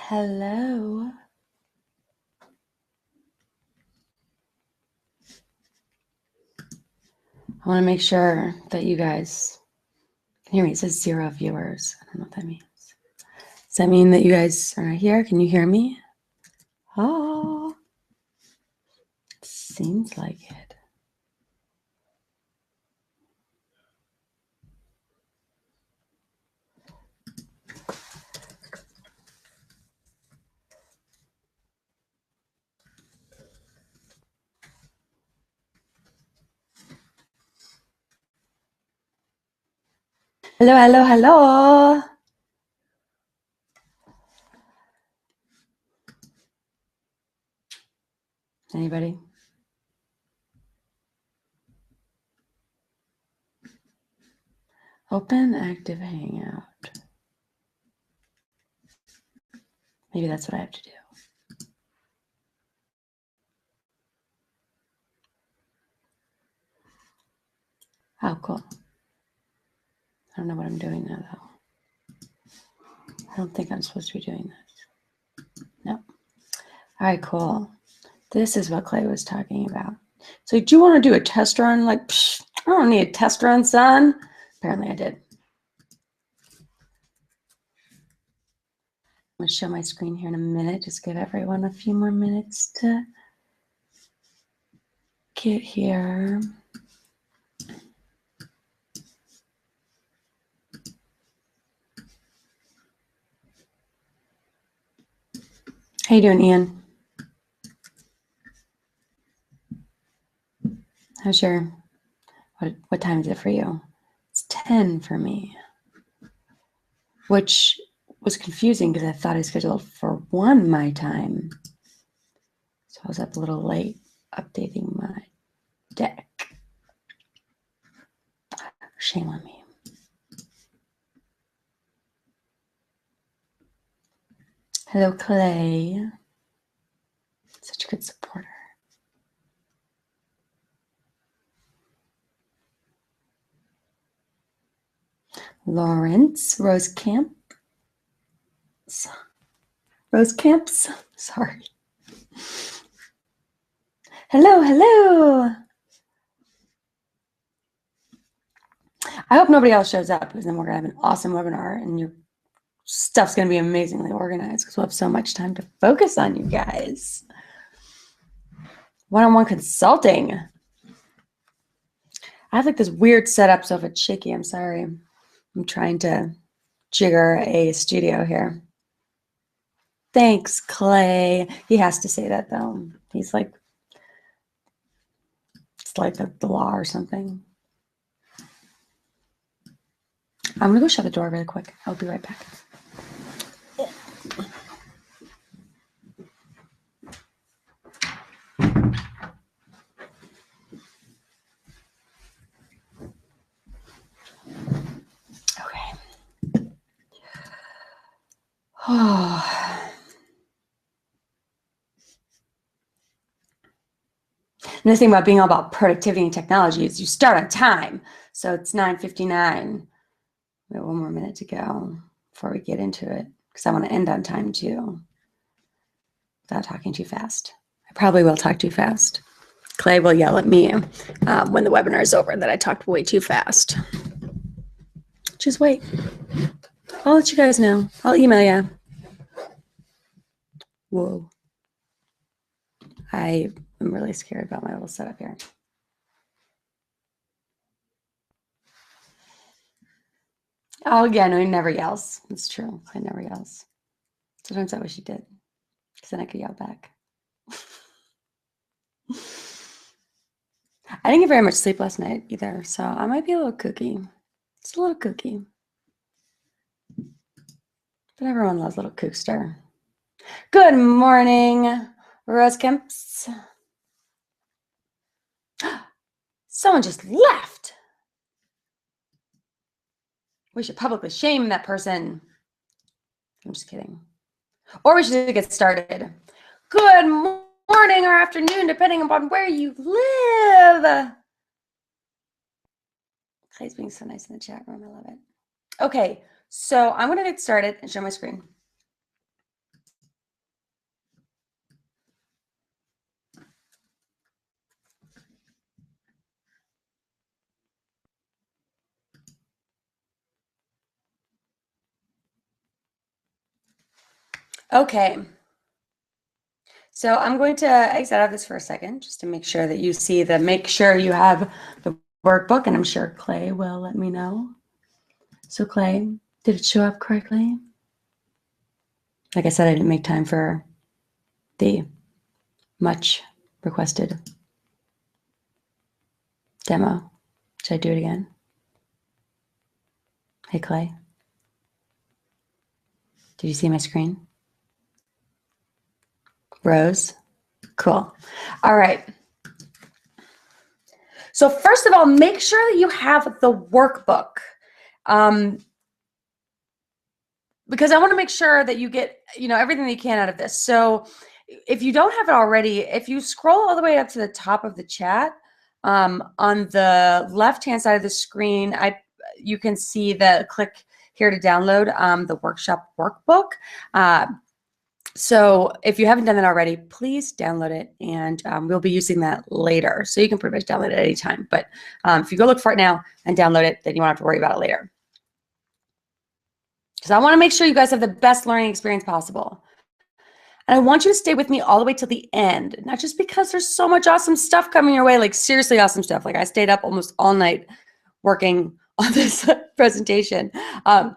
Hello. I want to make sure that you guys can hear me. It says 0 viewers. I don't know what that means. Does that mean that you guys are not here? Can you hear me? Oh, seems like it. Hello, hello, hello. Anybody? Open active hangout. Maybe that's what I have to do. Oh, cool. I don't know what I'm doing now, though. I don't think I'm supposed to be doing this. No. All right, cool. This is what Clay was talking about. So do you want to do a test run? Like, psh, I don't need a test run, son. Apparently I did. I'm going to show my screen here in a minute. Just give everyone a few more minutes to get here. How you doing, Ian? How's your, what time is it for you? It's 10 for me, which was confusing because I thought I scheduled for 1 my time. So I was up a little late updating my deck. Shame on me. Hello, Clay. Such a good supporter. Lawrence, Rose Camps, sorry. Hello, hello. I hope nobody else shows up because then we're going to have an awesome webinar and your stuff's going to be amazingly organized because we'll have so much time to focus on you guys. One-on-one consulting. I have like this weird setup, so if it's shaky, I'm sorry. I'm trying to jigger a studio here. Thanks, Clay. He has to say that though. He's like, it's like the law or something. I'm gonna go shut the door really quick. I'll be right back. Okay. Oh. And the thing about being all about productivity and technology is you start on time. So it's 9:59. We have 1 more minute to go before we get into it because I want to end on time too without talking too fast. I probably will talk too fast. Clay will yell at me when the webinar is over that I talked way too fast. Just wait. I'll let you guys know. I'll email you. Whoa. I am really scared about my little setup here. Oh, yeah, no, he never yells. It's true. I never yells. Sometimes I wish he did because then I could yell back. I didn't get very much sleep last night either, so I might be a little kooky. It's a little kooky. But everyone loves little kookster. Good morning, Rose Kemps. Someone just left. We should publicly shame that person. I'm just kidding. Or we should get started. Good morning or afternoon, depending upon where you live. Clay's being so nice in the chat room. I love it. Okay, so I'm going to get started and show my screen. Okay. So I'm going to exit out of this for a second just to make sure that you see make sure you have the workbook, and I'm sure Clay will let me know. So Clay, did it show up correctly? Like I said, I didn't make time for the much requested demo. Should I do it again? Hey Clay, did you see my screen? Rose? Cool. All right. So first of all, make sure that you have the workbook. Because I want to make sure that you get, everything that you can out of this. So if you don't have it already, if you scroll all the way up to the top of the chat, on the left-hand side of the screen, you can see click here to download the workshop workbook. So if you haven't done that already, please download it, and we'll be using that later. So you can pretty much download it at any time. But if you go look for it now and download it, then you won't have to worry about it later. Because I want to make sure you guys have the best learning experience possible. And I want you to stay with me all the way till the end, not just because there's so much awesome stuff coming your way, like seriously awesome stuff. Like I stayed up almost all night working on this presentation. But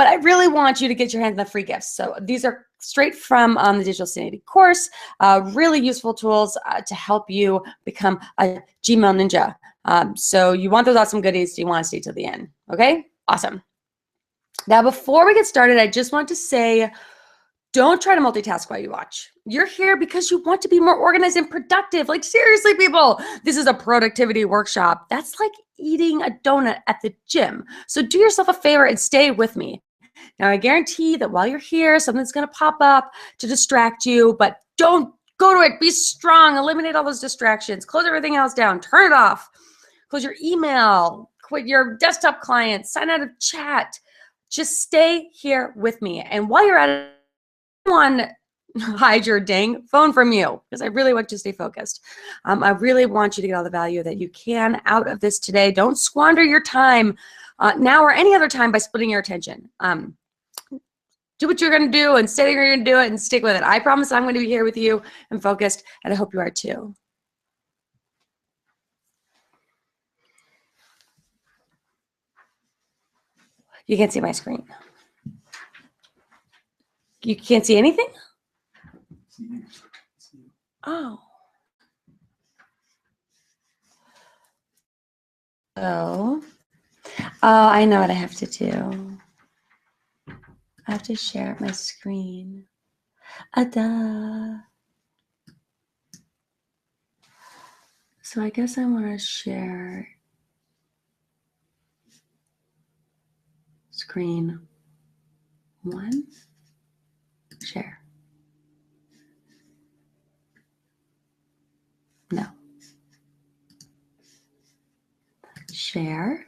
I really want you to get your hands on the free gifts. So these are straight from the Digital Sanity course, really useful tools to help you become a Gmail ninja. So you want those awesome goodies, so you want to stay till the end. Okay, awesome. Now, before we get started, I just want to say, don't try to multitask while you watch. You're here because you want to be more organized and productive. Like seriously, people, this is a productivity workshop. That's like eating a donut at the gym. So do yourself a favor and stay with me. Now, I guarantee that while you're here, something's going to pop up to distract you, but don't go to it. Be strong. Eliminate all those distractions. Close everything else down. Turn it off. Close your email. Quit your desktop client. Sign out of chat. Just stay here with me. And while you're at it, hide your dang phone from you, because I really want you to stay focused. I really want you to get all the value that you can out of this today. Don't squander your time now or any other time by splitting your attention. Do what you're going to do and say that you're going to do it and stick with it. I promise I'm going to be here with you and focused, and I hope you are too. You can't see my screen. You can't see anything? Oh. Oh, I know what I have to do. I have to share my screen. Duh. So I guess I want to share screen 1. Share. No. Share.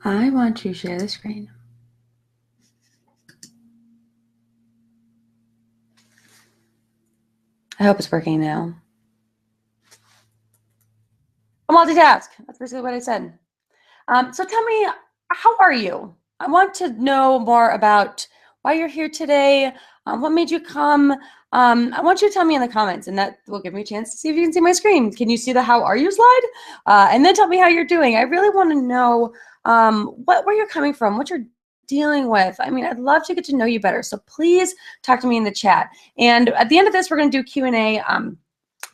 I want to share the screen. I hope it's working now. A multitask. That's basically what I said. So tell me, how are you? I want to know more about why you're here today. What made you come? I want you to tell me in the comments, and that will give me a chance to see if you can see my screen. Can you see the how are you slide? And then tell me how you're doing. I really want to know where you're coming from, what you're dealing with. I mean, I'd love to get to know you better. So please talk to me in the chat. And at the end of this, we're going to do Q&A.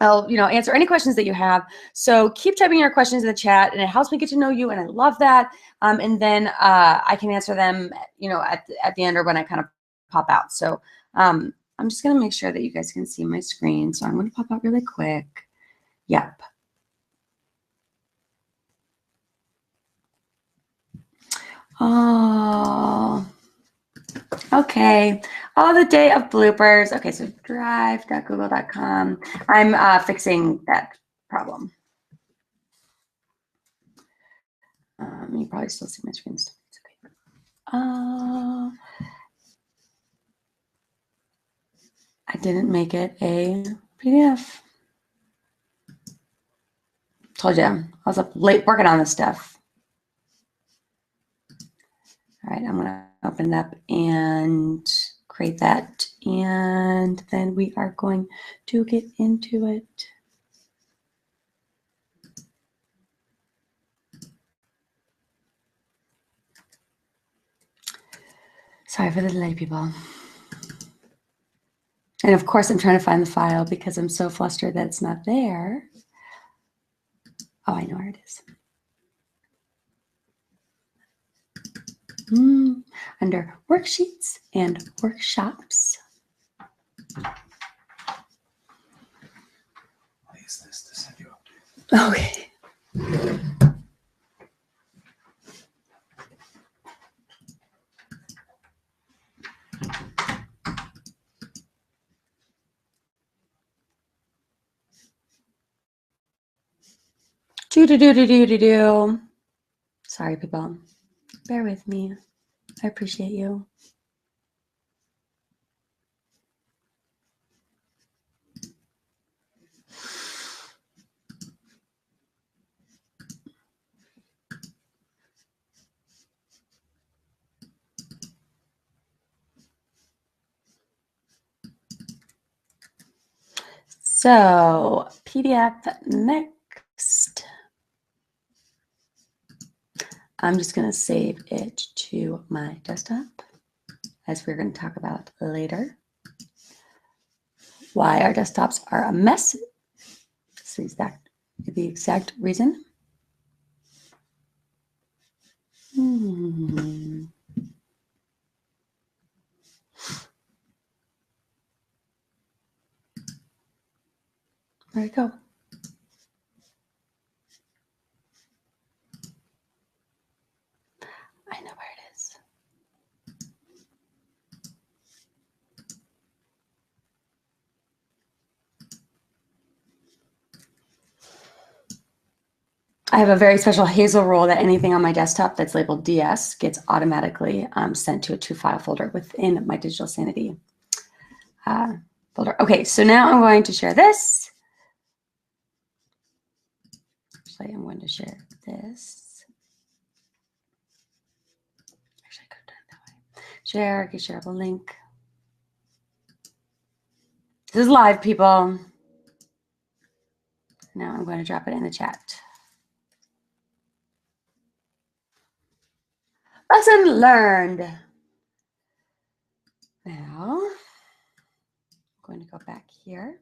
I'll answer any questions that you have. So keep typing your questions in the chat, and it helps me get to know you, and I love that. And then I can answer them, at the end or when I kind of pop out. So I'm just going to make sure that you guys can see my screen. So I'm going to pop out really quick. Yep. Oh, okay. Oh, the day of bloopers. Okay, so drive.google.com. I'm fixing that problem. You probably still see my screen still. It's okay. I didn't make it a PDF. Told you, I was up late working on this stuff. All right, I'm gonna open it up and create that. And then we are going to get into it. Sorry for the delay, people. And of course, I'm trying to find the file because I'm so flustered that it's not there. Oh, I know where it is. Under worksheets and workshops. I'll use this to send you updates. Okay. Do. Sorry, people. Bear with me. I appreciate you. So, PDF next. I'm just going to save it to my desktop, as we're going to talk about later. Why our desktops are a mess. It's the exact reason. Where'd it go? I know where it is. I have a very special Hazel rule that anything on my desktop that's labeled DS gets automatically sent to a to-file folder within my Digital Sanity folder. Okay, so now I'm going to share this. Actually, I'm going to share this. Actually, I could have done it that way. Share, get shareable link. This is live, people. Now I'm going to drop it in the chat. Lesson learned. Now, I'm going to go back here.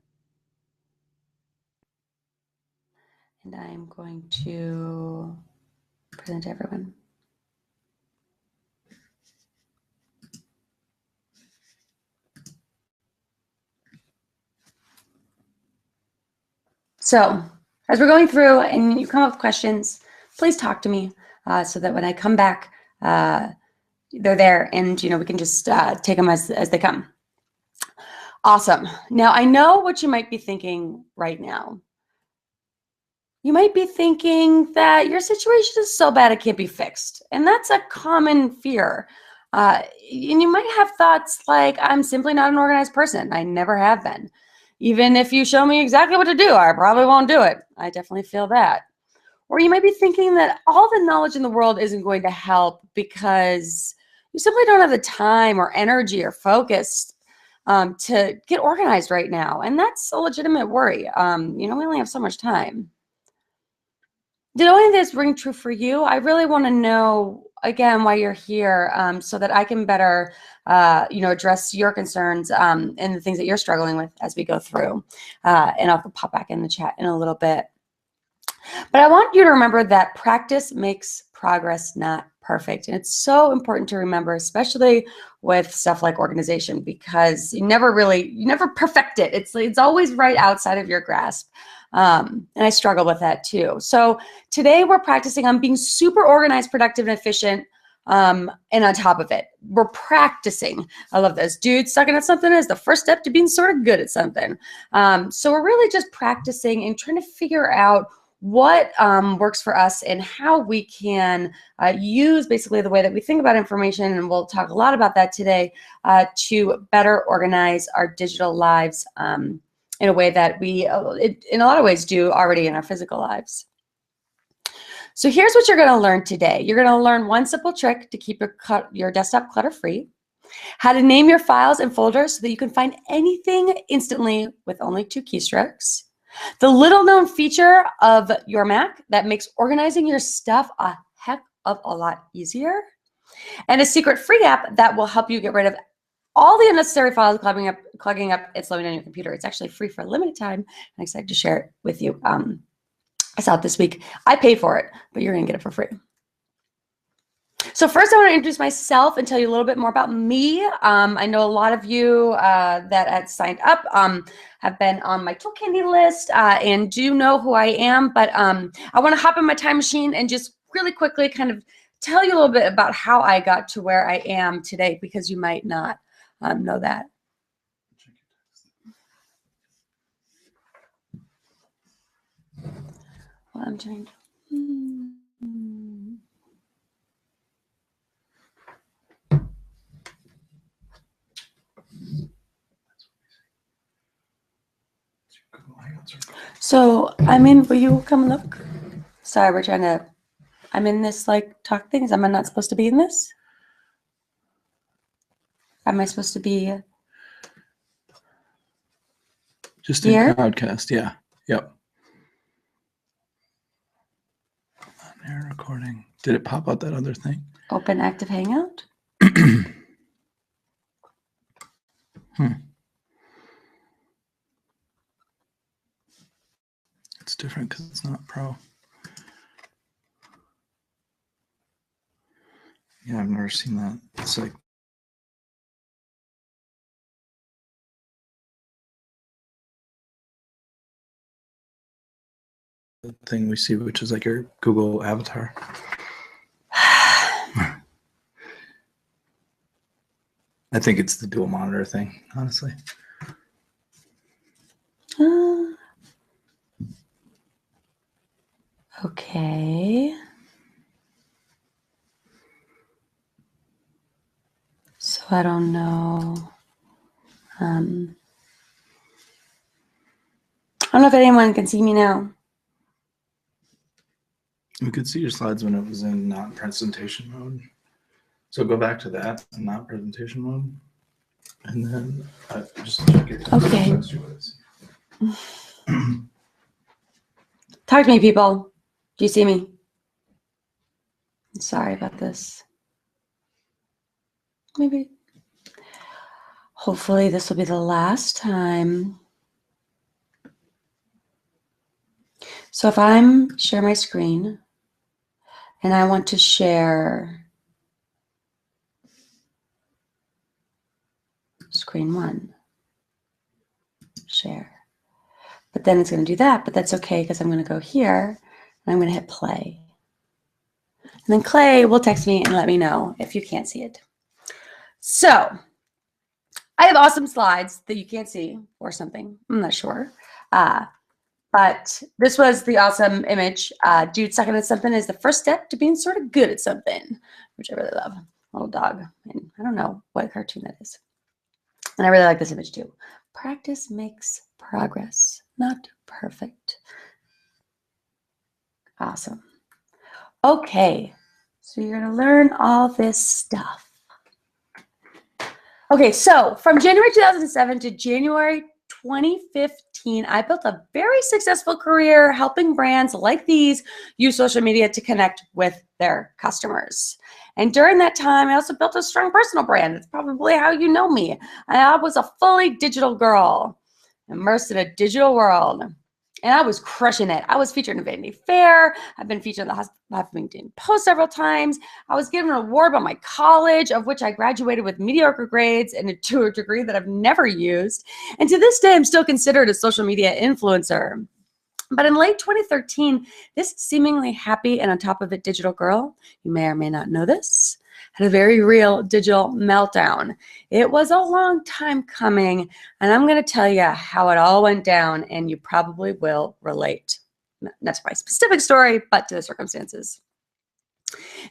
And I'm going to present to everyone. So, as we're going through and you come up with questions, please talk to me so that when I come back, they're there and we can just take them as they come. Awesome. Now, I know what you might be thinking right now. You might be thinking that your situation is so bad it can't be fixed. And that's a common fear. And you might have thoughts like, I'm simply not an organized person. I never have been. Even if you show me exactly what to do, I probably won't do it. I definitely feel that. Or you might be thinking that all the knowledge in the world isn't going to help because you simply don't have the time or energy or focus to get organized right now. And that's a legitimate worry. We only have so much time. Did any of this ring true for you? I really want to know, again, why you're here so that I can better, address your concerns and the things that you're struggling with as we go through. And I'll pop back in the chat in a little bit. But I want you to remember that practice makes progress, not perfect. And it's so important to remember, especially with stuff like organization, because you never perfect it. It's always right outside of your grasp. And I struggle with that too. So today we're practicing on being super organized, productive, and efficient. And on top of it, we're practicing. I love this. Dude, sucking at something is the first step to being sort of good at something. So we're really just practicing and trying to figure out what works for us and how we can use basically the way that we think about information, and we'll talk a lot about that today, to better organize our digital lives in a way that we, in a lot of ways, do already in our physical lives. So here's what you're going to learn today. You're going to learn one simple trick to keep your desktop clutter-free, how to name your files and folders so that you can find anything instantly with only 2 keystrokes, the little-known feature of your Mac that makes organizing your stuff a heck of a lot easier, and a secret free app that will help you get rid of all the unnecessary files clogging up and slowing down your computer. It's actually free for a limited time. I'm excited to share it with you. I saw it this week. I paid for it, but you're going to get it for free. So first, I want to introduce myself and tell you a little bit more about me. I know a lot of you that had signed up have been on my tool candy list and do know who I am, but I want to hop in my time machine and just really quickly kind of tell you a little bit about how I got to where I am today, because you might not know that. Well, I'm trying to. So I'm in. Will you come look? Sorry, we're trying to. I'm in this like talk things. Am I not supposed to be in this? Am I supposed to be? Just in here? Crowdcast, yeah. Yep. On air recording. Did it pop out that other thing? Open active hangout? It's different because it's not pro. Yeah, I've never seen that. It's like the thing we see, which is like your Google avatar. I think it's the dual monitor thing, honestly. Okay. So I don't know. I don't know if anyone can see me now. We could see your slides when it was in not presentation mode. So go back to that, not presentation mode. And then just check it. Okay. Talk to me, people. Do you see me? Sorry about this. Maybe. Hopefully this will be the last time. So if I'm share my screen and I want to share screen 1, share. But then it's going to do that, but that's okay because I'm going to go here and I'm going to hit play. And then Clay will text me and let me know if you can't see it. So I have awesome slides that you can't see or something. I'm not sure. But this was the awesome image. Dude sucking at something is the first step to being sort of good at something, which I really love. Little dog. And I don't know what cartoon that is. And I really like this image too. Practice makes progress, not perfect. Awesome. Okay, so you're going to learn all this stuff. Okay, so from January 2007 to January 2015, I built a very successful career helping brands like these use social media to connect with their customers. And during that time, I also built a strong personal brand. That's probably how you know me. I was a fully digital girl, immersed in a digital world. And I was crushing it. I was featured in Vanity Fair. I've been featured in the Huffington Post several times. I was given an award by my college, of which I graduated with mediocre grades and to a degree that I've never used. And to this day, I'm still considered a social media influencer. But in late 2013, this seemingly happy and on top of it digital girl, you may or may not know this, had a very real digital meltdown. It was a long time coming, and I'm going to tell you how it all went down, and you probably will relate. Not to my specific story, but to the circumstances.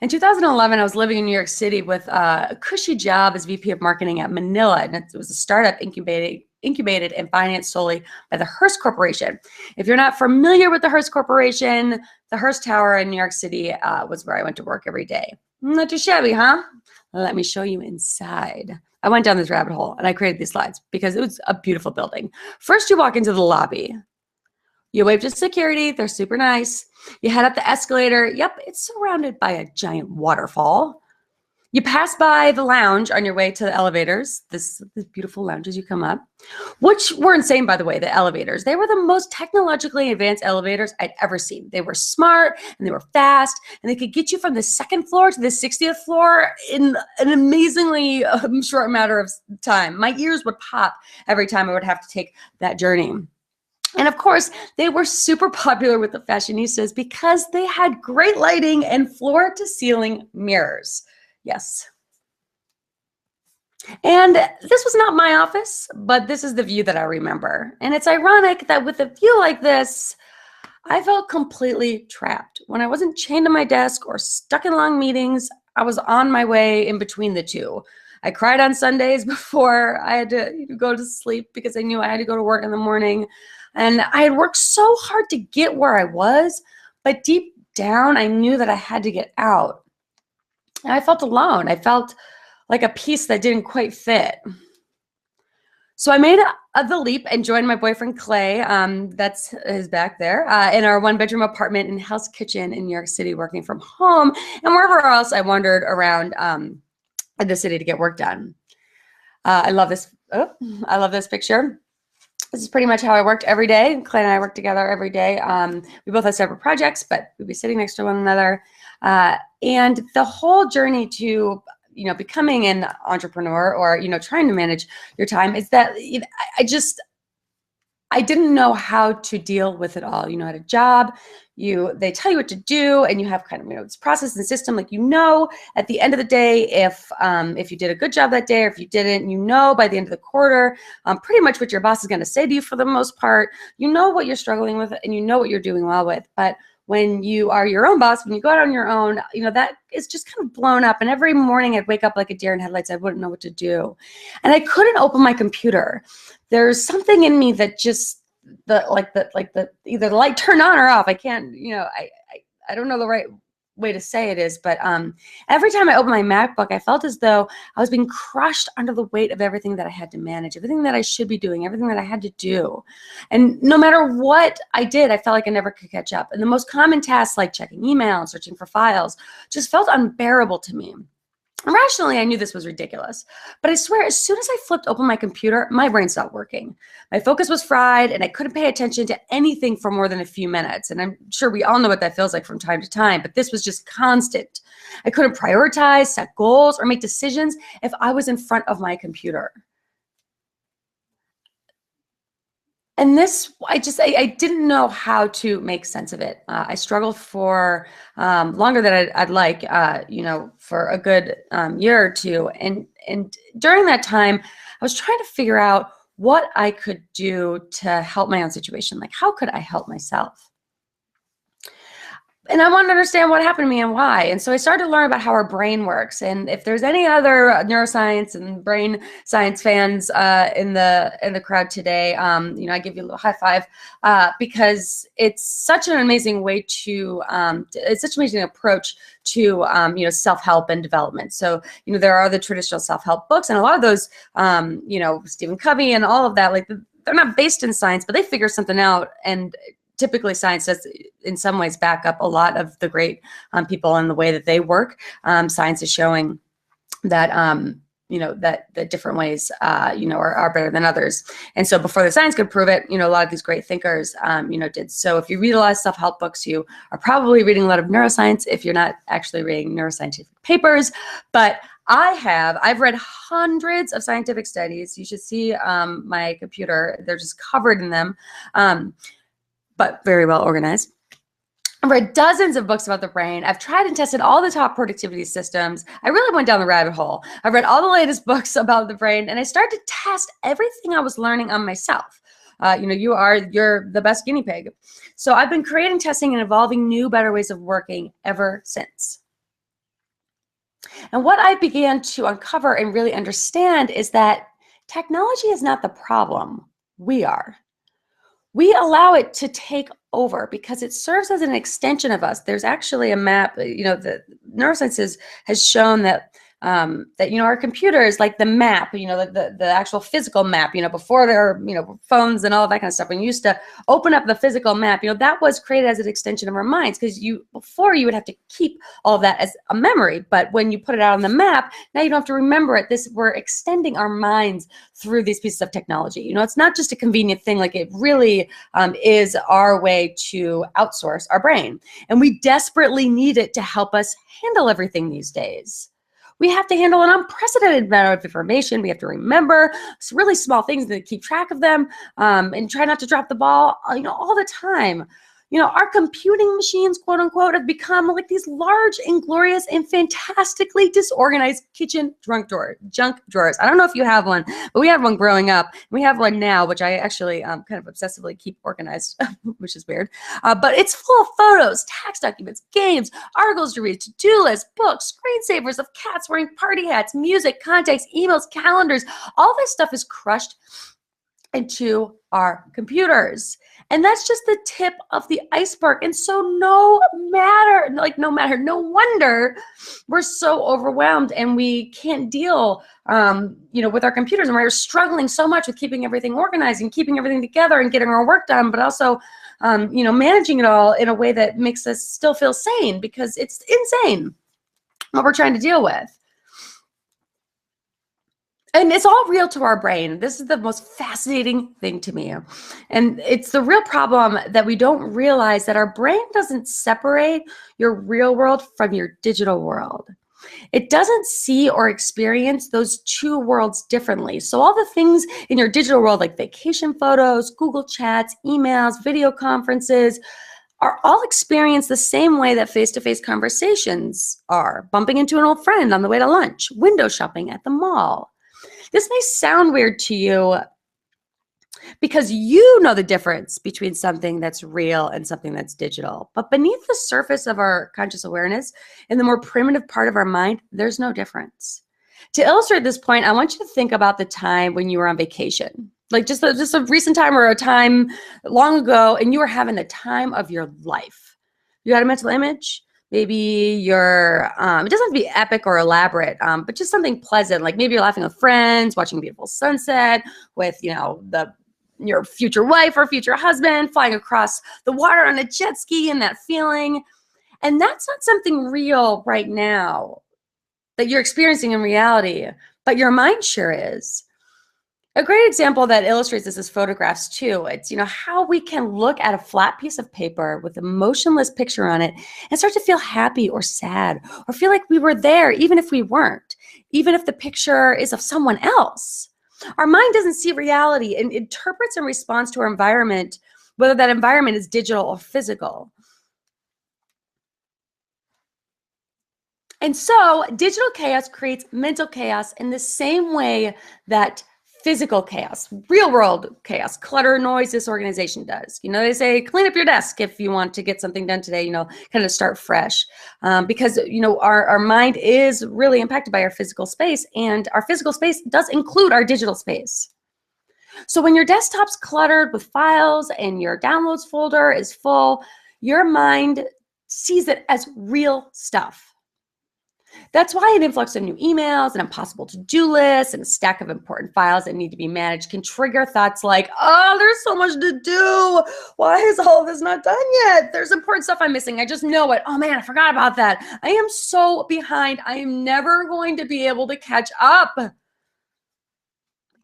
In 2011, I was living in New York City with a cushy job as VP of marketing at Manila, and it was a startup incubating incubated and financed solely by the Hearst Corporation. If you're not familiar with the Hearst Corporation, the Hearst Tower in New York City was where I went to work every day. Not too shabby, huh? Let me show you inside. I went down this rabbit hole and I created these slides because it was a beautiful building. First, you walk into the lobby. You wave to security. They're super nice. You head up the escalator. Yep, it's surrounded by a giant waterfall. You pass by the lounge on your way to the elevators. This beautiful lounge as you come up, which were insane, by the way, the elevators. They were the most technologically advanced elevators I'd ever seen. They were smart and they were fast and they could get you from the second floor to the 60th floor in an amazingly short matter of time. My ears would pop every time I would have to take that journey. And of course, they were super popular with the fashionistas because they had great lighting and floor-to-ceiling mirrors. Yes. And this was not my office, but this is the view that I remember. And it's ironic that with a view like this, I felt completely trapped. When I wasn't chained to my desk or stuck in long meetings, I was on my way in between the two. I cried on Sundays before I had to go to sleep because I knew I had to go to work in the morning. And I had worked so hard to get where I was, but deep down, I knew that I had to get out. And I felt alone. I felt like a piece that didn't quite fit. So I made the leap and joined my boyfriend, Clay, that's his back there, in our one-bedroom apartment in Hell's Kitchen in New York City, working from home, and wherever else I wandered around the city to get work done. I love this. Oh, I love this picture. This is pretty much how I worked every day. Clay and I worked together every day. We both had separate projects, but we'd be sitting next to one another. And the whole journey to, becoming an entrepreneur or, trying to manage your time is that I didn't know how to deal with it all. At a job, they tell you what to do and you have kind of, this process and system, like, at the end of the day, if you did a good job that day, or if you didn't, by the end of the quarter, pretty much what your boss is going to say to you for the most part, what you're struggling with and what you're doing well with. But when you are your own boss, when you go out on your own, that is just kind of blown up. And every morning I'd wake up like a deer in headlights. I wouldn't know what to do. And I couldn't open my computer. There's something in me that just, either the light turned on or off. I can't, I don't know the right way to say it is, but every time I opened my MacBook, I felt as though I was being crushed under the weight of everything that I had to manage, everything that I should be doing, everything that I had to do. And no matter what I did, I felt like I never could catch up. And the most common tasks, like checking email and searching for files, just felt unbearable to me. Rationally, I knew this was ridiculous, but I swear, as soon as I flipped open my computer, my brain stopped working. My focus was fried, and I couldn't pay attention to anything for more than a few minutes. And I'm sure we all know what that feels like from time to time, but this was just constant. I couldn't prioritize, set goals, or make decisions if I was in front of my computer. And this, I didn't know how to make sense of it. I struggled for longer than I'd like, for a good year or two. And during that time, I was trying to figure out what I could do to help my own situation. Like, how could I help myself? And I wanted to understand what happened to me and why. And so I started to learn about how our brain works. And if there's any other neuroscience and brain science fans in the crowd today, I give you a little high five because it's such an amazing way to, it's such an amazing approach to, self-help and development. So, there are the traditional self-help books, and a lot of those, Stephen Covey and all of that, like, they're not based in science, but they figure something out. And typically science does in some ways back up a lot of the great people and the way that they work. Science is showing that, that different ways, are better than others. And so before the science could prove it, a lot of these great thinkers, did. So if you read a lot of self-help books, you are probably reading a lot of neuroscience if you're not actually reading neuroscientific papers. But I've read hundreds of scientific studies. You should see my computer. They're just covered in them. But very well organized. I've read dozens of books about the brain. I've tried and tested all the top productivity systems. I really went down the rabbit hole. I've read all the latest books about the brain, and I started to test everything I was learning on myself. You're the best guinea pig. So I've been creating, testing, and evolving new, better ways of working ever since. And what I began to uncover and really understand is that Technology is not the problem. We are. We allow it to take over because it serves as an extension of us. There's actually a map, the neuroscience has shown that our computers, like the map, the actual physical map, before there were, phones and all that kind of stuff, when you used to open up the physical map, that was created as an extension of our minds, because before you would have to keep all of that as a memory. But when you put it out on the map, now you don't have to remember it. We're extending our minds through these pieces of technology. It's not just a convenient thing, like it really is our way to outsource our brain. And we desperately need it to help us handle everything these days. We have to handle an unprecedented amount of information. We have to remember really small things and keep track of them, and try not to drop the ball, all the time. Our computing machines, quote unquote, have become like these large, inglorious, and fantastically disorganized kitchen junk drawers. I don't know if you have one, but we had one growing up. We have one now, which I actually kind of obsessively keep organized, which is weird. But it's full of photos, tax documents, games, articles to read, to-do lists, books, screensavers of cats wearing party hats, music, contacts, emails, calendars. All this stuff is crushed into our computers. And that's just the tip of the iceberg. And so no wonder we're so overwhelmed and we can't deal, with our computers, and we're struggling so much with keeping everything organized and keeping everything together and getting our work done, but also, managing it all in a way that makes us still feel sane, because it's insane what we're trying to deal with. And it's all real to our brain. This is the most fascinating thing to me. And it's the real problem that we don't realize that our brain doesn't separate your real world from your digital world. It doesn't see or experience those two worlds differently. So all the things in your digital world, like vacation photos, Google chats, emails, video conferences, are all experienced the same way that face-to-face conversations are. Bumping into an old friend on the way to lunch, window shopping at the mall. This may sound weird to you because you know the difference between something that's real and something that's digital. But beneath the surface of our conscious awareness, in the more primitive part of our mind, there's no difference. To illustrate this point, I want you to think about the time when you were on vacation. Like just a recent time or a time long ago, and you were having the time of your life. You had a mental image? Maybe you're, it doesn't have to be epic or elaborate, but just something pleasant. Like maybe you're laughing with friends, watching a beautiful sunset with, your future wife or future husband, flying across the water on a jet ski, and that feeling. And that's not something real right now that you're experiencing in reality, but your mind sure is. A great example that illustrates this is photographs too. It's, how we can look at a flat piece of paper with a motionless picture on it and start to feel happy or sad, or feel like we were there even if we weren't, even if the picture is of someone else. Our mind doesn't see reality and interprets and responds to our environment, whether that environment is digital or physical. And so digital chaos creates mental chaos in the same way that physical chaos, real world chaos, clutter, noise, disorganization does. They say clean up your desk if you want to get something done today, kind of start fresh. Because, our mind is really impacted by our physical space, and our physical space does include our digital space. So when your desktop's cluttered with files and your downloads folder is full, your mind sees it as real stuff. That's why an influx of new emails, an impossible to-do list, and a stack of important files that need to be managed can trigger thoughts like, oh, there's so much to do. Why is all of this not done yet? There's important stuff I'm missing. I just know it. Oh man, I forgot about that. I am so behind. I am never going to be able to catch up.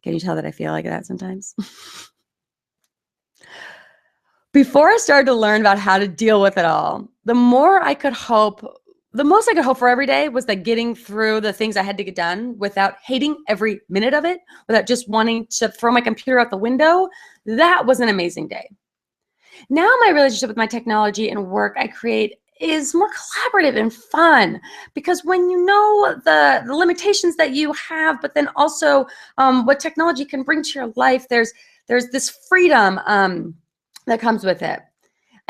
Can you tell that I feel like that sometimes? Before I started to learn about how to deal with it all, the most I could hope for every day was that getting through the things I had to get done without hating every minute of it, without just wanting to throw my computer out the window, that was an amazing day. Now my relationship with my technology and work I create is more collaborative and fun, because when you know the limitations that you have, but then also what technology can bring to your life, there's this freedom that comes with it.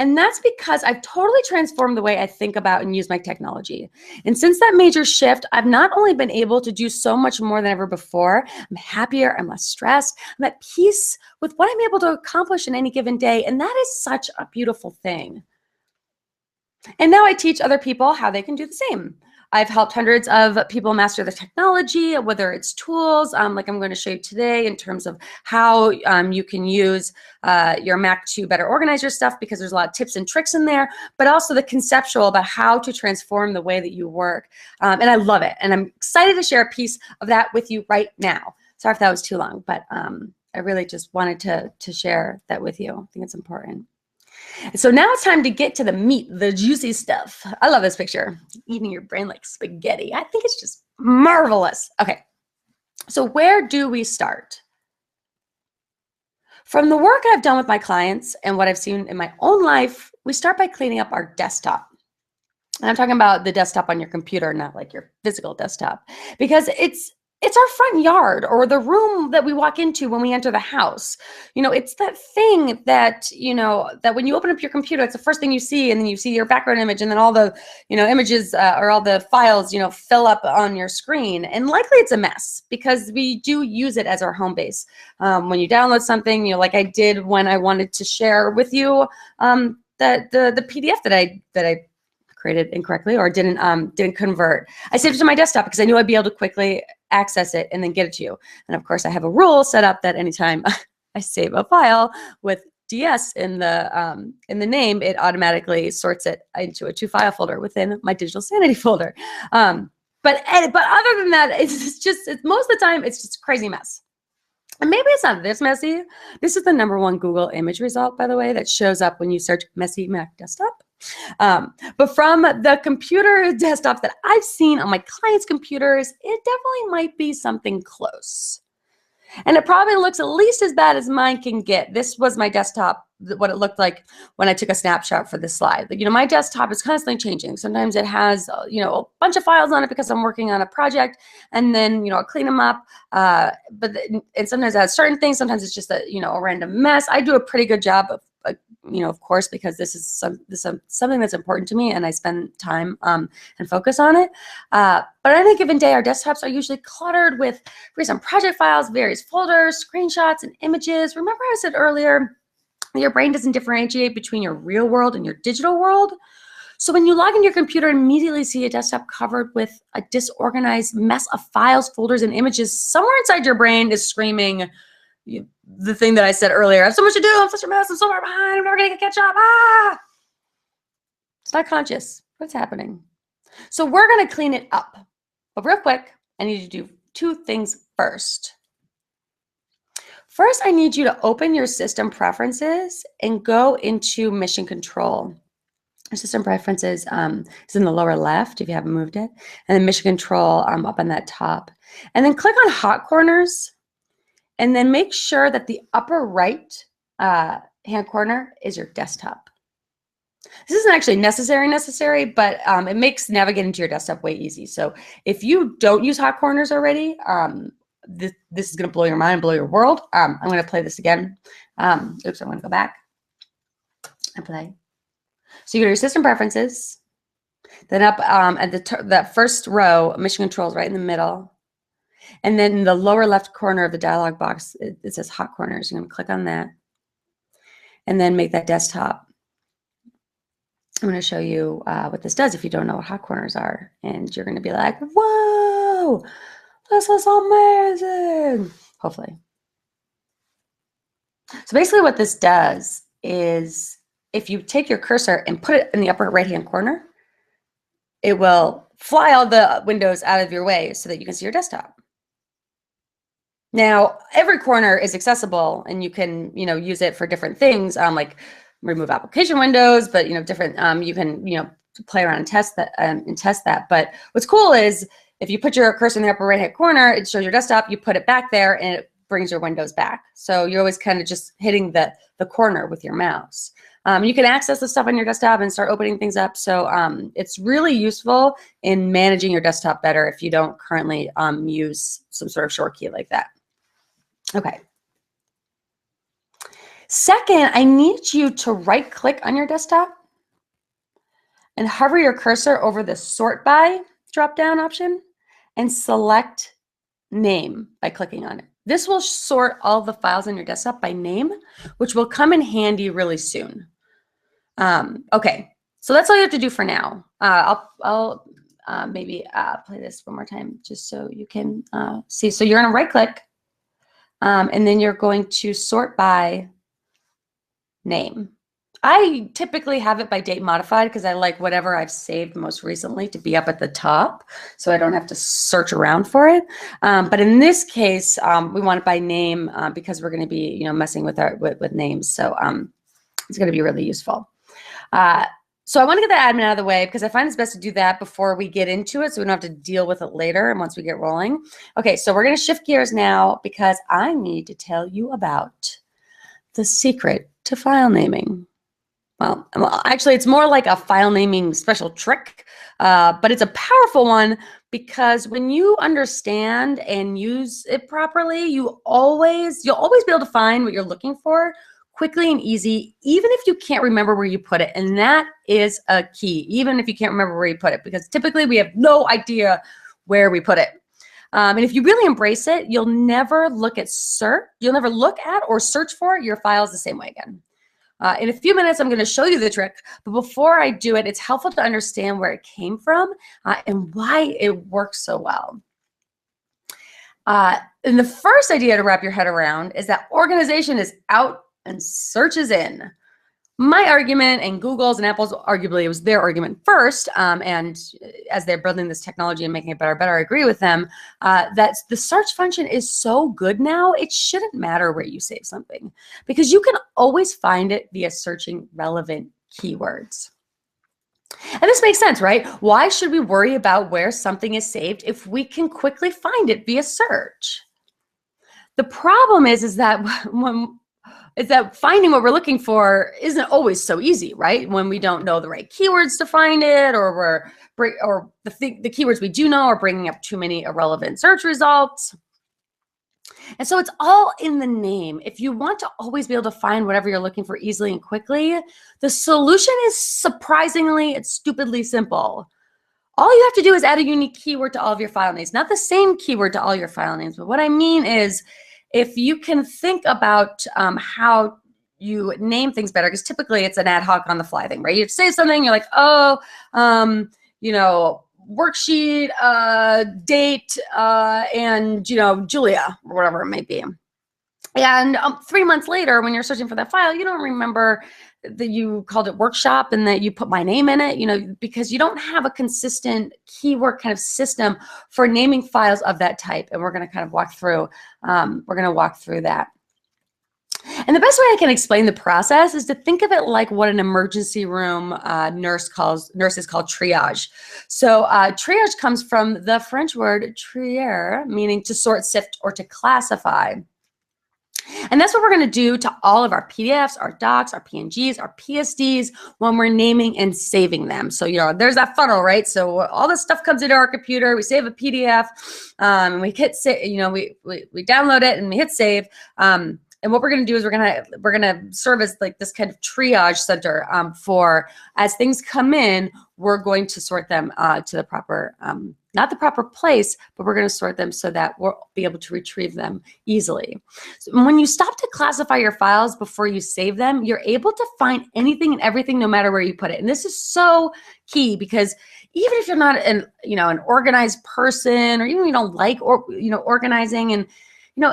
And that's because I've totally transformed the way I think about and use my technology. And since that major shift, I've not only been able to do so much more than ever before, I'm happier, I'm less stressed, I'm at peace with what I'm able to accomplish in any given day. And that is such a beautiful thing. And now I teach other people how they can do the same. I've helped hundreds of people master the technology, whether it's tools, like I'm going to show you today in terms of how you can use your Mac to better organize your stuff, because there's a lot of tips and tricks in there, but also the conceptual about how to transform the way that you work. And I love it. And I'm excited to share a piece of that with you right now. Sorry if that was too long, but I really just wanted to share that with you. I think it's important. So now it's time to get to the meat, the juicy stuff. I love this picture. Eating your brain like spaghetti. I think it's just marvelous. Okay, so where do we start? From the work I've done with my clients and what I've seen in my own life, we start by cleaning up our desktop. And I'm talking about the desktop on your computer, not like your physical desktop, because it's our front yard, or the room that we walk into when we enter the house. You know, it's that thing that, you know, that when you open up your computer, it's the first thing you see, and then you see your background image, and then all the, you know, images or all the files, you know, fill up on your screen. And likely it's a mess, because we do use it as our home base. When you download something, you know, like I did when I wanted to share with you the PDF that I created incorrectly or didn't convert. I saved it to my desktop because I knew I'd be able to quickly access it and then get it to you. And of course, I have a rule set up that anytime I save a file with DS in the name, it automatically sorts it into a 2-file folder within my digital Sanity folder. But other than that, it's most of the time it's just a crazy mess. And maybe it's not this messy. This is the #1 Google image result, by the way, that shows up when you search messy Mac desktop. But from the computer desktops that I've seen on my clients' computers, it definitely might be something close. And it probably looks at least as bad as mine can get. This was my desktop, what it looked like when I took a snapshot for this slide. You know, my desktop is constantly changing. Sometimes it has, you know, a bunch of files on it because I'm working on a project, and then, you know, I'll clean them up. And sometimes it has certain things. Sometimes it's just a random mess. I do a pretty good job of, you know, of course, because this is something that's important to me, and I spend time and focus on it. But on any given day, our desktops are usually cluttered with recent project files, various folders, screenshots, and images. Remember I said earlier, your brain doesn't differentiate between your real world and your digital world. So when you log into your computer and immediately see a desktop covered with a disorganized mess of files, folders, and images, somewhere inside your brain is screaming the thing that I said earlier: I have so much to do, I'm such a mess, I'm so far behind, I'm never gonna catch up. It's not conscious. What's happening? So we're gonna clean it up. But real quick, I need you to do 2 things first. First, I need you to open your system preferences and go into mission control. System preferences is in the lower left if you haven't moved it, and then mission control up on that top. And then click on hot corners, and then make sure that the upper right hand corner is your desktop. This isn't actually necessary, but it makes navigating to your desktop way easy. So if you don't use hot corners already, this is going to blow your mind, blow your world. I'm going to play this again. Oops, I'm going to go back and play. So you go to your system preferences, then up at that first row, mission controls right in the middle. And then in the lower left corner of the dialog box, it says hot corners. You're going to click on that and then make that desktop. I'm going to show you what this does if you don't know what hot corners are. And you're going to be like, whoa, this is amazing. Hopefully. So basically what this does is if you take your cursor and put it in the upper right-hand corner, it will fly all the windows out of your way so that you can see your desktop. Now, every corner is accessible, and you can, use it for different things, like remove application windows, but different. You can, play around and test that. But what's cool is if you put your cursor in the upper right-hand corner, it shows your desktop. You put it back there, and it brings your windows back. So you're always kind of just hitting the corner with your mouse. You can access the stuff on your desktop and start opening things up. So it's really useful in managing your desktop better if you don't currently use some sort of short key like that. Okay. Second, I need you to right click on your desktop and hover your cursor over the sort by drop down option and select name by clicking on it. This will sort all the files on your desktop by name, which will come in handy really soon. Okay, so that's all you have to do for now. I'll maybe play this one more time just so you can see. So you're gonna right click and then you're going to sort by name. I typically have it by date modified because I like whatever I've saved most recently to be up at the top so I don't have to search around for it. But in this case, we want it by name because we're going to be, messing with with names. So it's going to be really useful. So I want to get the admin out of the way because I find it's best to do that before we get into it so we don't have to deal with it later and once we get rolling. Okay, so we're going to shift gears now because I need to tell you about the secret to file naming. Well, actually, it's more like a file naming special trick, but it's a powerful one because when you understand and use it properly, you'll always be able to find what you're looking for quickly and easy, even if you can't remember where you put it. And that is a key, even if you can't remember where you put it, because typically we have no idea where we put it. And if you really embrace it, you'll never look at or search for your files the same way again. In a few minutes, I'm going to show you the trick, but before I do it, it's helpful to understand where it came from and why it works so well. And the first idea to wrap your head around is that organization is out and search is in. My argument and Google's and Apple's, arguably, it was their argument first, and as they're building this technology and making it better, I agree with them, that the search function is so good now, it shouldn't matter where you save something, because you can always find it via searching relevant keywords. And this makes sense, right? Why should we worry about where something is saved if we can quickly find it via search? The problem is that finding what we're looking for isn't always so easy, right? When we don't know the right keywords to find it, or the keywords we do know are bringing up too many irrelevant search results. And so it's all in the name. If you want to always be able to find whatever you're looking for easily and quickly, the solution is it's stupidly simple. All you have to do is add a unique keyword to all of your file names, not the same keyword to all your file names. But what I mean is, if you can think about how you name things better, because typically it's an ad hoc on the fly thing, right? You say something, you're like, worksheet, date, and, Julia, or whatever it might be. And 3 months later, when you're searching for that file, you don't remember that you called it workshop and that you put my name in it, because you don't have a consistent keyword kind of system for naming files of that type. And we're going to kind of walk through, that. And the best way I can explain the process is to think of it like what an emergency room nurses call triage. So triage comes from the French word trier, meaning to sort, sift, or to classify. And that's what we're going to do to all of our PDFs, our docs, our PNGs, our PSDs when we're naming and saving them. So, there's that funnel, right? So all this stuff comes into our computer. We save a PDF, and we hit save. We download it and we hit save. And what we're going to do is we're going to serve as like this kind of triage center for, as things come in, we're going to sort them to the proper, not the proper place, but we're going to sort them so that we'll be able to retrieve them easily. So when you stop to classify your files before you save them, you're able to find anything and everything no matter where you put it. And this is so key because even if you're not an organized person, or even you don't like organizing, and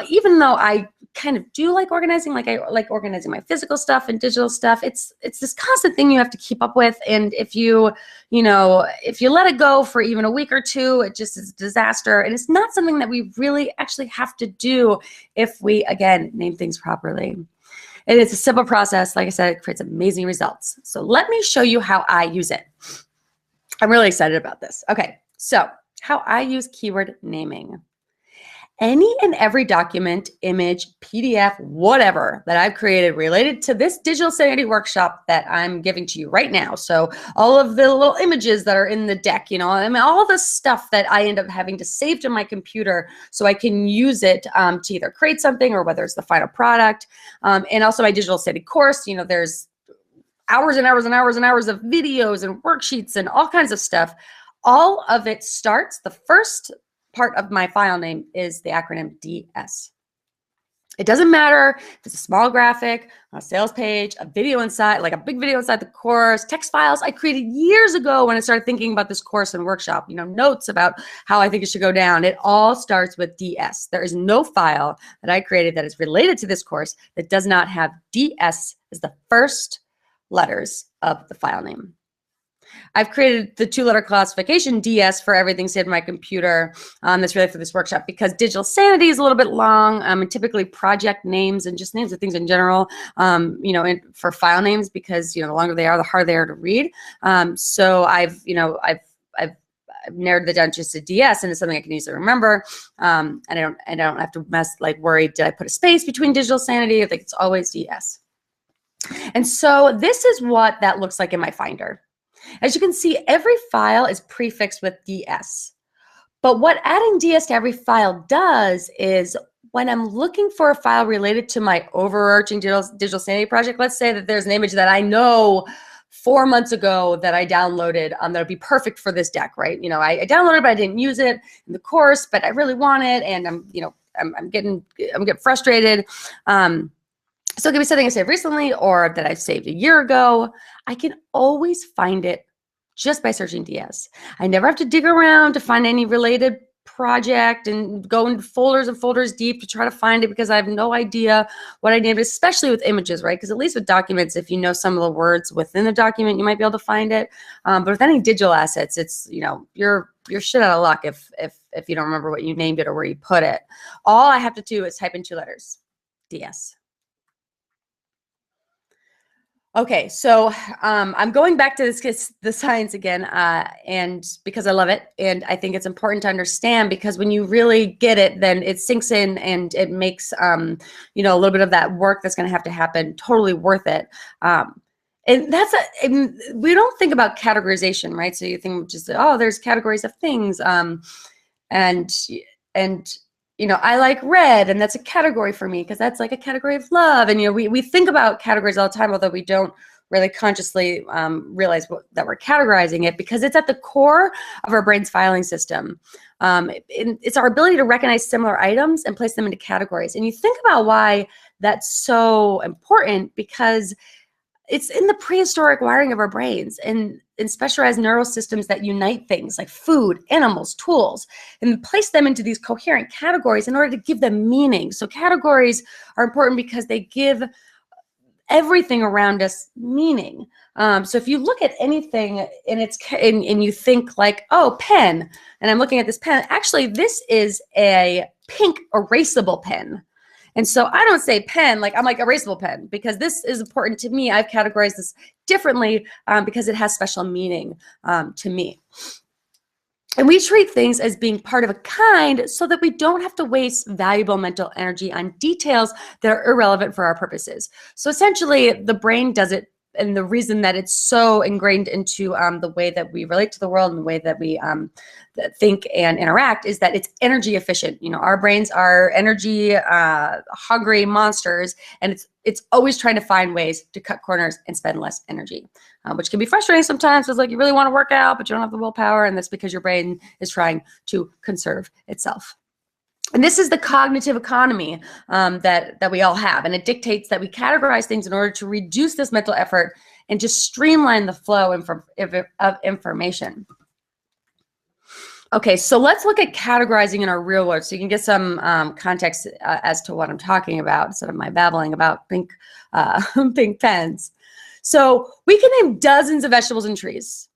even though I kind of do like organizing, like I like organizing my physical stuff and digital stuff, it's this constant thing you have to keep up with. And if you let it go for even a week or two, it just is a disaster. And it's not something that we really actually have to do if we, again, name things properly. And it's a simple process. Like I said, it creates amazing results. So let me show you how I use it. I'm really excited about this. Okay, so how I use keyword naming. any and every document, image, PDF, whatever that I've created related to this digital sanity workshop that I'm giving to you right now. So all of the little images that are in the deck, you know, I mean, all the stuff that I end up having to save to my computer so I can use it to either create something or whether it's the final product. And also my digital sanity course, you know, there's hours and hours and hours and hours of videos and worksheets and all kinds of stuff. All of it starts, the first part of my file name is the acronym DS. It doesn't matter if it's a small graphic, a sales page, a video inside, like a big video inside the course, text files I created years ago when I started thinking about this course and workshop, you know, notes about how I think it should go down. It all starts with DS. There is no file that I created that is related to this course that does not have DS as the first letters of the file name. I've created the 2-letter classification DS for everything saved in my computer that's really for this workshop because digital sanity is a little bit long and typically project names and just names of things in general, you know, for file names because, you know, the longer they are, the harder they are to read. So I've narrowed it down just to DS and it's something I can easily remember. And I don't have to worry, did I put a space between digital sanity? I think it's always DS. And so this is what that looks like in my Finder. As you can see, every file is prefixed with DS. But what adding DS to every file does is when I'm looking for a file related to my overarching digital sanity project, let's say that there's an image that I know 4 months ago that I downloaded that would be perfect for this deck, right? You know, I downloaded it, but I didn't use it in the course, but I really want it, and I'm getting frustrated. So it could be something I saved recently or that I saved a year ago. I can always find it just by searching DS. I never have to dig around to find any related project and go into folders and folders deep to try to find it because I have no idea what I need, especially with images, right? Because at least with documents, if you know some of the words within the document, you might be able to find it. But with any digital assets, it's, you know, you're shit out of luck if you don't remember what you named it or where you put it. All I have to do is type in 2 letters, DS. Okay, so I'm going back to the science again, and because I love it, and I think it's important to understand because when you really get it, then it sinks in and it makes you know, a little bit of that work that's going to have to happen totally worth it. And we don't think about categorization, right? So you think just, oh, there's categories of things, and you know, I like red, and that's a category for me because that's like a category of love. And, you know, we think about categories all the time, although we don't really consciously realize that we're categorizing it because it's at the core of our brain's filing system. It's our ability to recognize similar items and place them into categories. And you think about why that's so important because it's in the prehistoric wiring of our brains and in specialized neural systems that unite things like food, animals, tools, and place them into these coherent categories in order to give them meaning. So categories are important because they give everything around us meaning. So if you look at anything and you think like, oh, pen, and I'm looking at this pen, actually this is a pink erasable pen. And so I don't say pen, like I'm like erasable pen because this is important to me. I've categorized this differently because it has special meaning to me. And we treat things as being part of a kind so that we don't have to waste valuable mental energy on details that are irrelevant for our purposes. So essentially the brain does it, and the reason that it's so ingrained into the way that we relate to the world and the way that we think and interact is that it's energy efficient. You know, our brains are energy hungry monsters, and it's always trying to find ways to cut corners and spend less energy, which can be frustrating sometimes. It's like you really want to work out, but you don't have the willpower, and that's because your brain is trying to conserve itself. And this is the cognitive economy that we all have. And it dictates that we categorize things in order to reduce this mental effort and just streamline the flow of information. Okay, so let's look at categorizing in our real world so you can get some context as to what I'm talking about instead of my babbling about pink pens. So we can name dozens of vegetables and trees,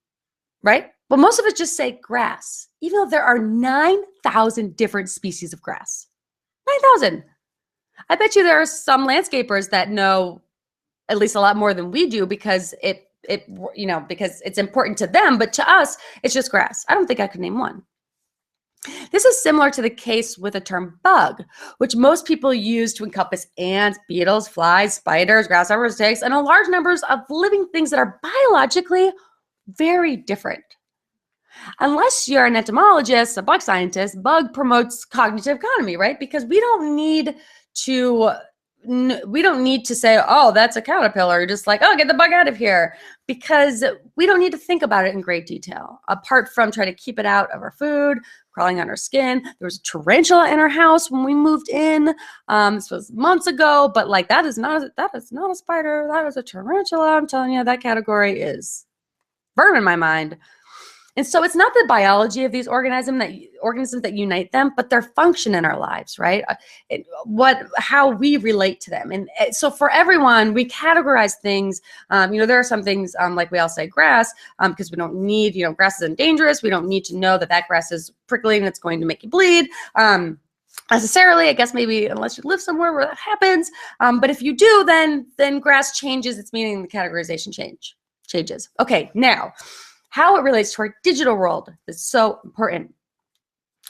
right? But most of us just say grass, even though there are 9,000 different species of grass. 9,000. I bet you there are some landscapers that know at least a lot more than we do because because it's important to them, but to us, it's just grass. I don't think I could name one. This is similar to the case with the term bug, which most people use to encompass ants, beetles, flies, spiders, grasshoppers, ticks, and a large numbers of living things that are biologically very different. Unless you're an entomologist, a bug scientist, bug promotes cognitive economy, right? Because we don't need to say, oh, that's a caterpillar. Just like, oh, get the bug out of here, because we don't need to think about it in great detail. Apart from trying to keep it out of our food, crawling on our skin. There was a tarantula in our house when we moved in. This was months ago, but like that is not a spider. That was a tarantula. I'm telling you, that category is firm in my mind. And so it's not the biology of these organisms that unite them, but their function in our lives, right? How we relate to them. And so for everyone, we categorize things. There are some things like we all say grass, because we don't need, grass isn't dangerous. We don't need to know that grass is prickly and it's going to make you bleed. Necessarily, I guess maybe unless you live somewhere where that happens. But if you do, then grass changes its meaning. The categorization changes. Okay, now, how it relates to our digital world is so important.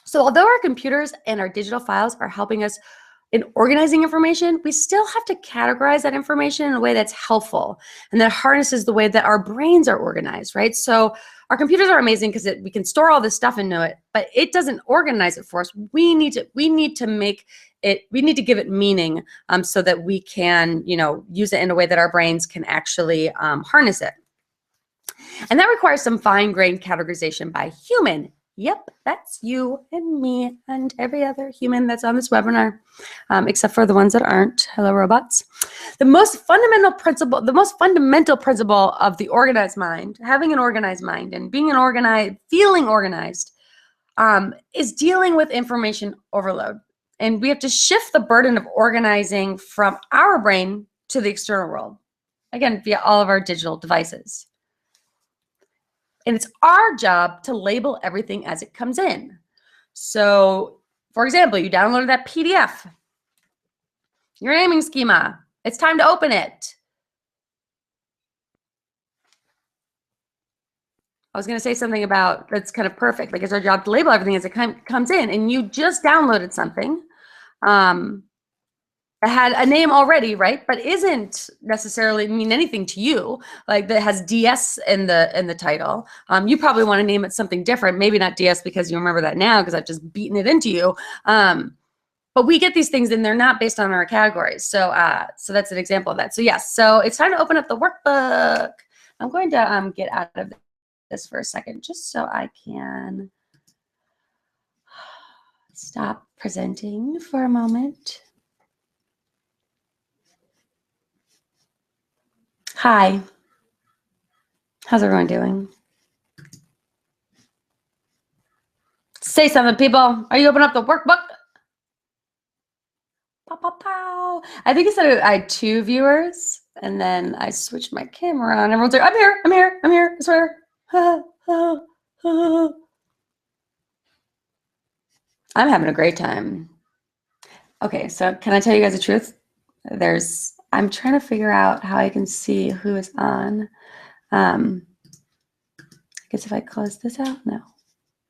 So although our computers and our digital files are helping us in organizing information, we still have to categorize that information in a way that's helpful and that harnesses the way that our brains are organized, right? So our computers are amazing because we can store all this stuff into it, but it doesn't organize it for us. We need to give it meaning so that we can, use it in a way that our brains can actually harness it. And that requires some fine-grained categorization by human. Yep, that's you and me and every other human that's on this webinar, except for the ones that aren't. Hello, robots. The most fundamental principle of the organized mind, having an organized mind and feeling organized, is dealing with information overload. And we have to shift the burden of organizing from our brain to the external world, again, via all of our digital devices. And it's our job to label everything as it comes in. So, for example, you downloaded that PDF, your naming schema. It's time to open it. I was going to say something about that's kind of perfect. Like it's our job to label everything as it comes in. And you just downloaded something. It had a name already, right? But isn't necessarily mean anything to you. Like that has DS in the title. You probably want to name it something different. Maybe not DS because you remember that now because I've just beaten it into you. But we get these things and they're not based on our categories. So that's an example of that. So yes, so it's time to open up the workbook. I'm going to get out of this for a second just so I can stop presenting for a moment. Hi, how's everyone doing? Say something, people. Are you opening up the workbook? Pow, pow, pow. I think it said I had 2 viewers, and then I switched my camera on. Everyone's like, I'm here, I swear. I'm having a great time. Okay, so can I tell you guys the truth? I'm trying to figure out how I can see who is on. I guess if I close this out,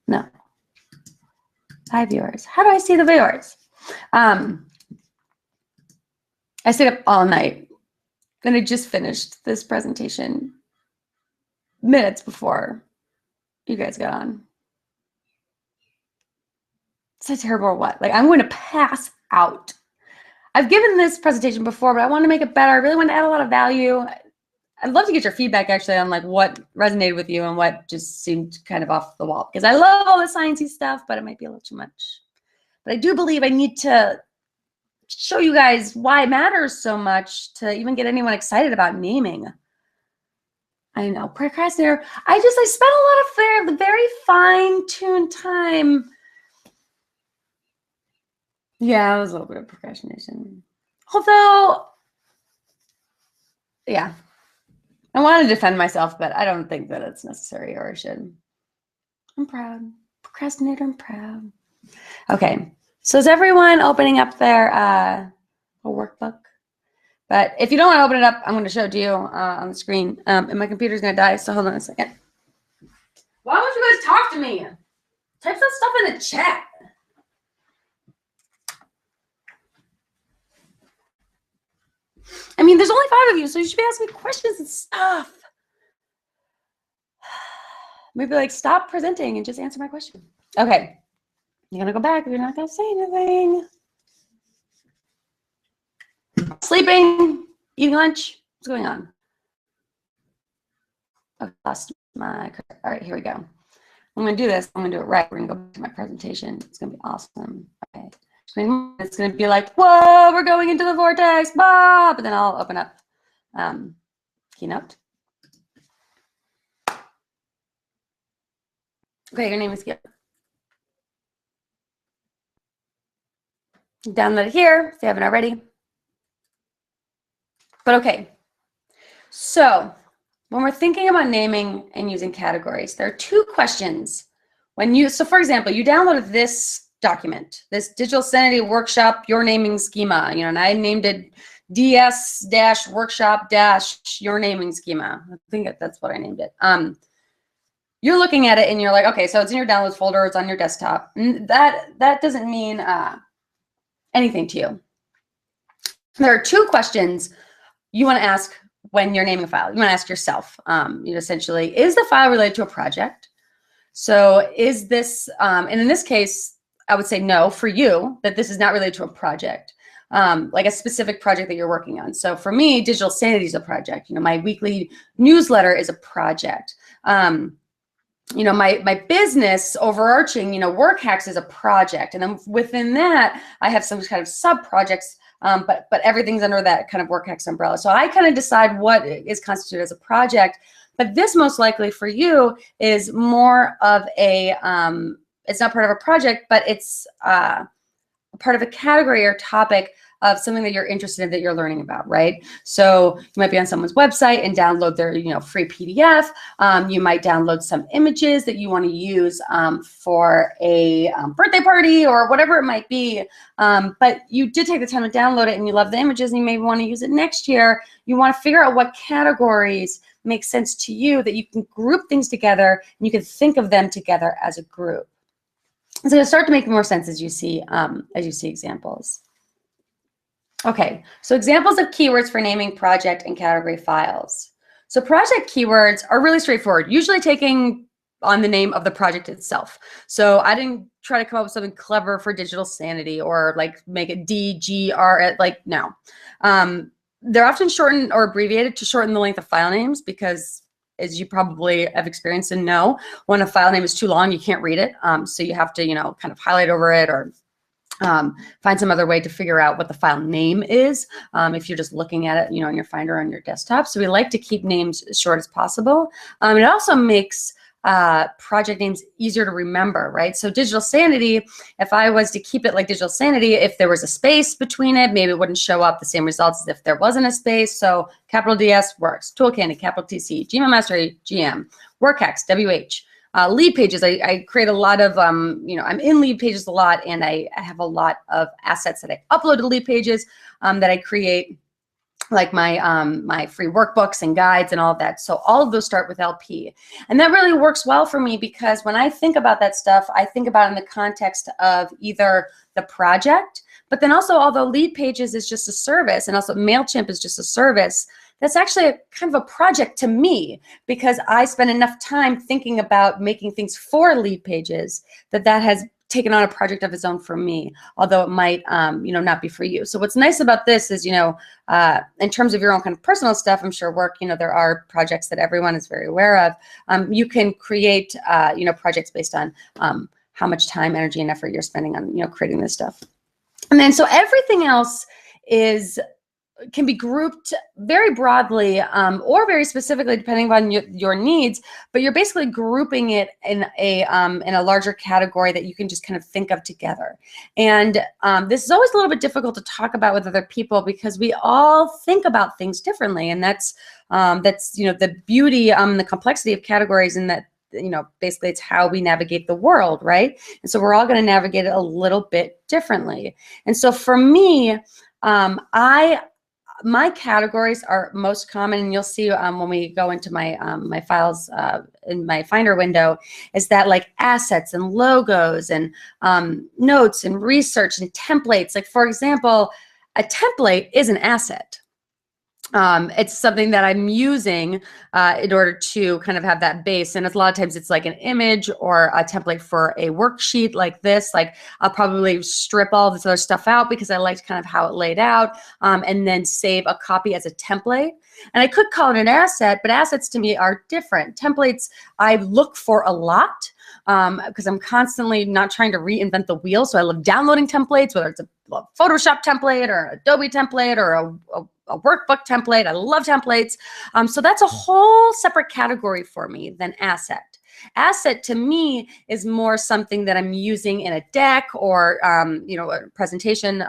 no. 5 viewers. How do I see the viewers? I stayed up all night and I just finished this presentation minutes before you guys got on. It's a terrible what? Like I'm going to pass out. I've given this presentation before, but I want to make it better. I really want to add a lot of value. I'd love to get your feedback actually on like what resonated with you and what just seemed kind of off the wall, because I love all the sciencey stuff, but it might be a little too much. But I do believe I need to show you guys why it matters so much to even get anyone excited about naming. I know, procrastinator. I spent a lot of the very fine-tuned time. Yeah, it was a little bit of procrastination. Although, yeah, I want to defend myself, but I don't think that it's necessary or I should. I'm proud. Procrastinator, I'm proud. Okay, so is everyone opening up their workbook? But if you don't want to open it up, I'm going to show it to you on the screen. And my computer's going to die, so hold on a second. Why don't you guys talk to me? Type that stuff in the chat. I mean, there's only 5 of you, so you should be asking questions and stuff. Maybe like stop presenting and just answer my question. Okay. You're going to go back if you're not going to say anything. Sleeping, eating lunch. What's going on? I lost my, all right, here we go. I'm going to do this. I'm going to do it right. We're going to go back to my presentation. It's going to be awesome. Okay. It's going to be like, whoa, we're going into the vortex, Bob. But then I'll open up Keynote. Okay, your name is Gil. Download it here if you haven't already. But okay, so when we're thinking about naming and using categories, there are 2 questions. So for example, you downloaded this document, this Digital Sanity Workshop, Your Naming Schema, and I named it DS-Workshop-Your Naming Schema. I think that's what I named it. You're looking at it and you're like, okay, so it's in your downloads folder, it's on your desktop. That doesn't mean anything to you. There are 2 questions you want to ask when you're naming a file. You want to ask yourself, essentially, is the file related to a project? So is this, and in this case, I would say no for you, that this is not related to a project, like a specific project that you're working on. So for me, Digital Sanity is a project. My weekly newsletter is a project. My business overarching, work hacks is a project. And then within that, I have some kind of sub projects, but everything's under that kind of work hacks umbrella. So I kind of decide what is constituted as a project, but this most likely for you is more of a, it's not part of a project, but it's part of a category or topic of something that you're interested in, that you're learning about, right? So you might be on someone's website and download their, free PDF. You might download some images that you want to use for a birthday party or whatever it might be. But you did take the time to download it and you love the images and you maybe want to use it next year. You want to figure out what categories make sense to you, that you can group things together and you can think of them together as a group. It's going to start to make more sense as you see examples. Okay, so examples of keywords for naming project and category files. So project keywords are really straightforward, usually taking on the name of the project itself. So I didn't try to come up with something clever for Digital Sanity or like make it DGR, like no. They're often shortened or abbreviated to shorten the length of file names because, as you probably have experienced and know, when a file name is too long, you can't read it. So you have to, kind of highlight over it or find some other way to figure out what the file name is if you're just looking at it, in your Finder on your desktop. So we like to keep names as short as possible. It also makes project names easier to remember, right? So Digital Sanity, if I was to keep it like Digital Sanity, if there was a space between it, maybe it wouldn't show up the same results as if there wasn't a space. So capital DS works, Tool Candy, capital TC, Gmail Mastery, GM, Work Hacks, WH. Lead pages, I create a lot of, I'm in lead pages a lot, and I have a lot of assets that I upload to lead pages that I create, like my free workbooks and guides and all of that. So all of those start with LP. And that really works well for me because when I think about that stuff, I think about it in the context of either the project, but then also although lead pages is just a service and also MailChimp is just a service, that's actually kind of a project to me because I spend enough time thinking about making things for lead pages that has taken on a project of its own for me, although it might, not be for you. So what's nice about this is, in terms of your own kind of personal stuff, I'm sure work, there are projects that everyone is very aware of. You can create, projects based on how much time, energy, and effort you're spending on, creating this stuff. And then so everything else can be grouped very broadly or very specifically depending on your needs, but you're basically grouping it in a larger category that you can just kind of think of together. And this is always a little bit difficult to talk about with other people because we all think about things differently, and that's the beauty, the complexity of categories, and that basically it's how we navigate the world, right? And so we're all going to navigate it a little bit differently. And so for me, my categories are most common, and you'll see when we go into my my files in my Finder window, is that like assets and logos and notes and research and templates. Like for example, a template is an asset. It's something that I'm using in order to kind of have that base. And a lot of times it's like an image or a template for a worksheet like this. Like I'll probably strip all this other stuff out because I liked kind of how it laid out, and then save a copy as a template. And I could call it an asset, but assets to me are different. Templates I look for a lot because I'm constantly not trying to reinvent the wheel. So I love downloading templates, whether it's a Photoshop template or Adobe template or a workbook template. I love templates. So that's a whole separate category for me than asset. Asset to me is more something that I'm using in a deck or, you know, a presentation,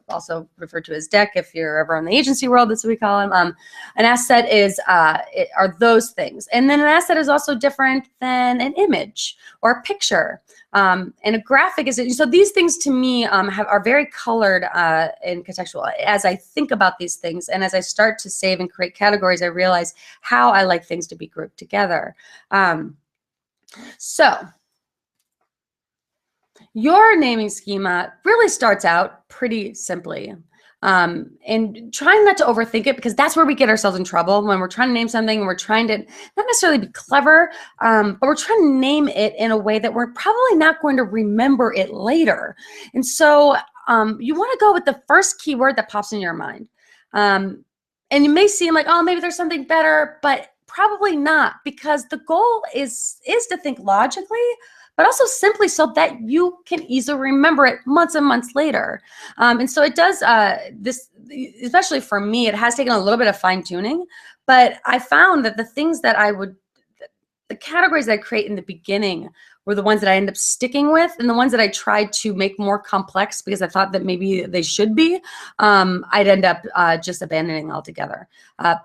also referred to as deck if you're ever in the agency world, that's what we call them. An asset is, are those things. And then an asset is also different than an image or a picture. And a graphic is, so these things to me are very colored and contextual. As I think about these things and as I start to save and create categories, I realize how I like things to be grouped together. So your naming schema really starts out pretty simply. And trying not to overthink it, because that's where we get ourselves in trouble when we're trying to name something and we're trying to not necessarily be clever, but we're trying to name it in a way that we're probably not going to remember it later. And so you want to go with the first keyword that pops in your mind. And it may seem like, oh, maybe there's something better, but probably not, because the goal is to think logically, but also simply so that you can easily remember it months and months later. And so it does this, especially for me, it has taken a little bit of fine tuning, but I found that the things that the categories that I create in the beginning were the ones that I end up sticking with, and the ones that I tried to make more complex because I thought that maybe they should be, I'd end up just abandoning altogether.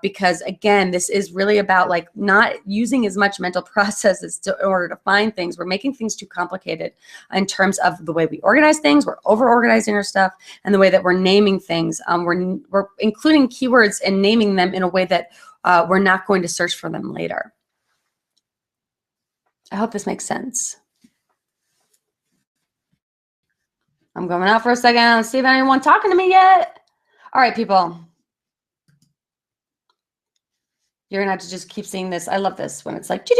Because again, this is really about like not using as much mental processes in order to find things. We're making things too complicated in terms of the way we organize things. We're over-organizing our stuff, and the way that we're naming things. We're including keywords and naming them in a way that we're not going to search for them later. I hope this makes sense. I'm going out for a second. Let's see if anyone's talking to me yet. All right, people. You're gonna have to just keep seeing this. I love this when it's like it's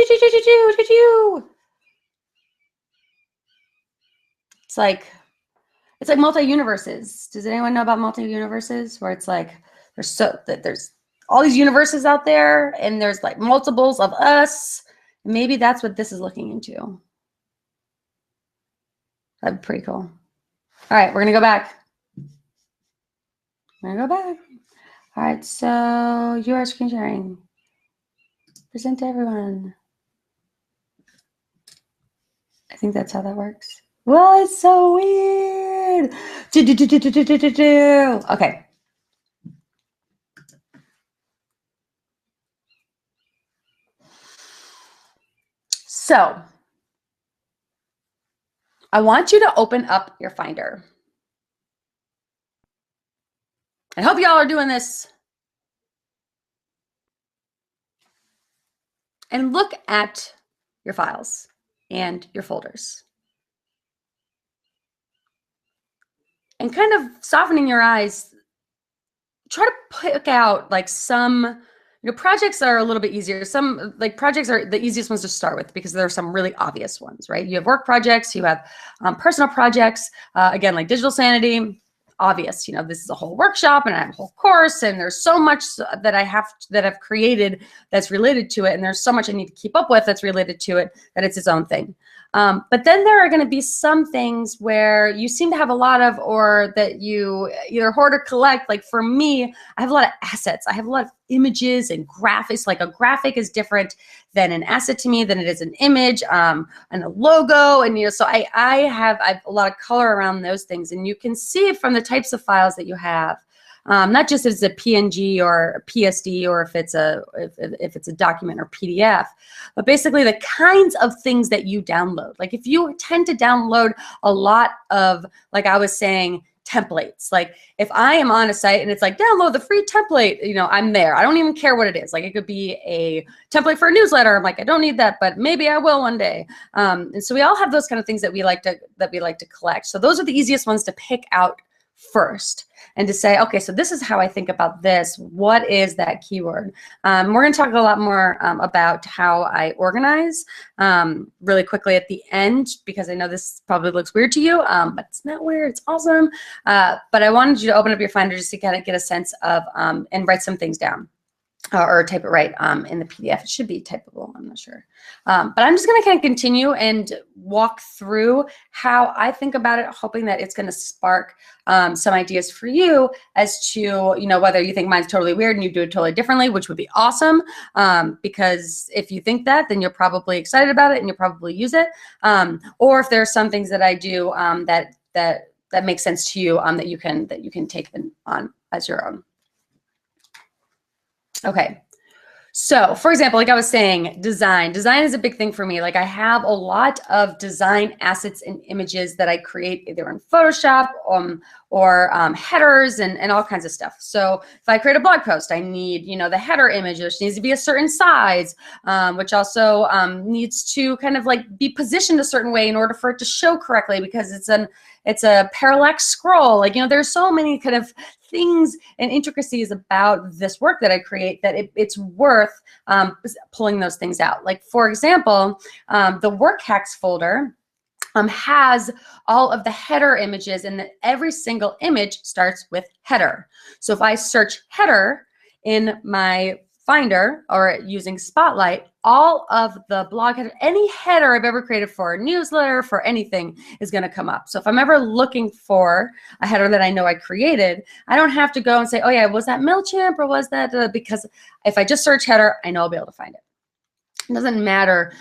like multi-universes. Does anyone know about multi-universes? Where it's like there's all these universes out there, and there's like multiples of us. Maybe that's what this is looking into. That'd be pretty cool. All right, we're gonna go back. We're gonna go back. All right, so you are screen sharing. Present to everyone. I think that's how that works. Well, it's so weird. Okay. So I want you to open up your Finder. I hope y'all are doing this. And look at your files and your folders. And kind of softening your eyes, try to pick out like some, projects are a little bit easier. Some like projects are the easiest ones to start with because there are some really obvious ones, right? You have work projects, you have personal projects, again, like Digital Sanity, obvious, this is a whole workshop and I have a whole course and there's so much that I've created that's related to it. And there's so much I need to keep up with that's related to it that it's its own thing. But then there are going to be some things where you seem to have a lot of, or that you either hoard or collect. Like for me, I have a lot of assets. I have a lot of images and graphics. Like a graphic is different than an asset to me than it is an image, and a logo. And, so I have a lot of color around those things. And you can see from the types of files that you have, not just if it's a PNG or a PSD or if it's a document or PDF, but basically the kinds of things that you download. Like if you tend to download a lot of, like I was saying, templates. Like if I am on a site and it's like, download the free template, you know, I'm there. I don't even care what it is. Like it could be a template for a newsletter. I'm like, I don't need that, but maybe I will one day. And so we all have those kind of things that we like to collect. So those are the easiest ones to pick out first and to say, okay, so this is how I think about this. What is that keyword? We're going to talk a lot more about how I organize really quickly at the end, because I know this probably looks weird to you, but it's not weird. It's awesome. But I wanted you to open up your Finder just to kind of get a sense of and write some things down. Or type it right in the PDF. It should be typable, I'm not sure. But I'm just gonna kind of continue and walk through how I think about it, hoping that it's gonna spark some ideas for you as to, you know, whether you think mine's totally weird and you do it totally differently, which would be awesome. Because if you think that, then you're probably excited about it and you'll probably use it. Or if there are some things that I do that make sense to you that you can take on as your own. Okay, so for example, like I was saying, design is a big thing for me. Like I have a lot of design assets and images that I create either in Photoshop or headers and all kinds of stuff. So if I create a blog post, I need, you know, the header image, which needs to be a certain size, which also needs to kind of like be positioned a certain way in order for it to show correctly, because it's a parallax scroll. Like, you know, there's so many kind of things and intricacies about this work that I create that it's worth pulling those things out. Like for example, the work hacks folder has all of the header images, and every single image starts with header. So if I search header in my Finder or using Spotlight, all of the blog header, any header I've ever created for a newsletter, for anything, is going to come up. So if I'm ever looking for a header that I know I created, I don't have to go and say, oh yeah, was that MailChimp or was that, because if I just search header, I know I'll be able to find it. It doesn't matter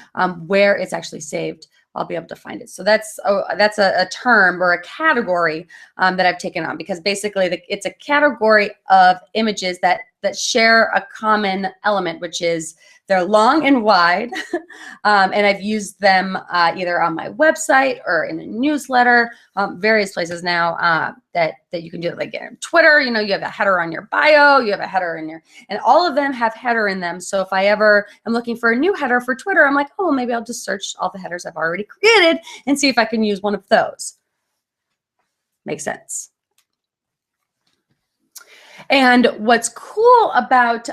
where it's actually saved. I'll be able to find it. So that's a term or a category that I've taken on, because basically it's a category of images that share a common element, which is they're long and wide, and I've used them either on my website or in a newsletter, various places now that you can do it. Like Twitter, you know, you have a header on your bio, you have a header in your, and all of them have header in them. So if I ever am looking for a new header for Twitter, I'm like, oh, maybe I'll just search all the headers I've already created and see if I can use one of those. Makes sense. And what's cool about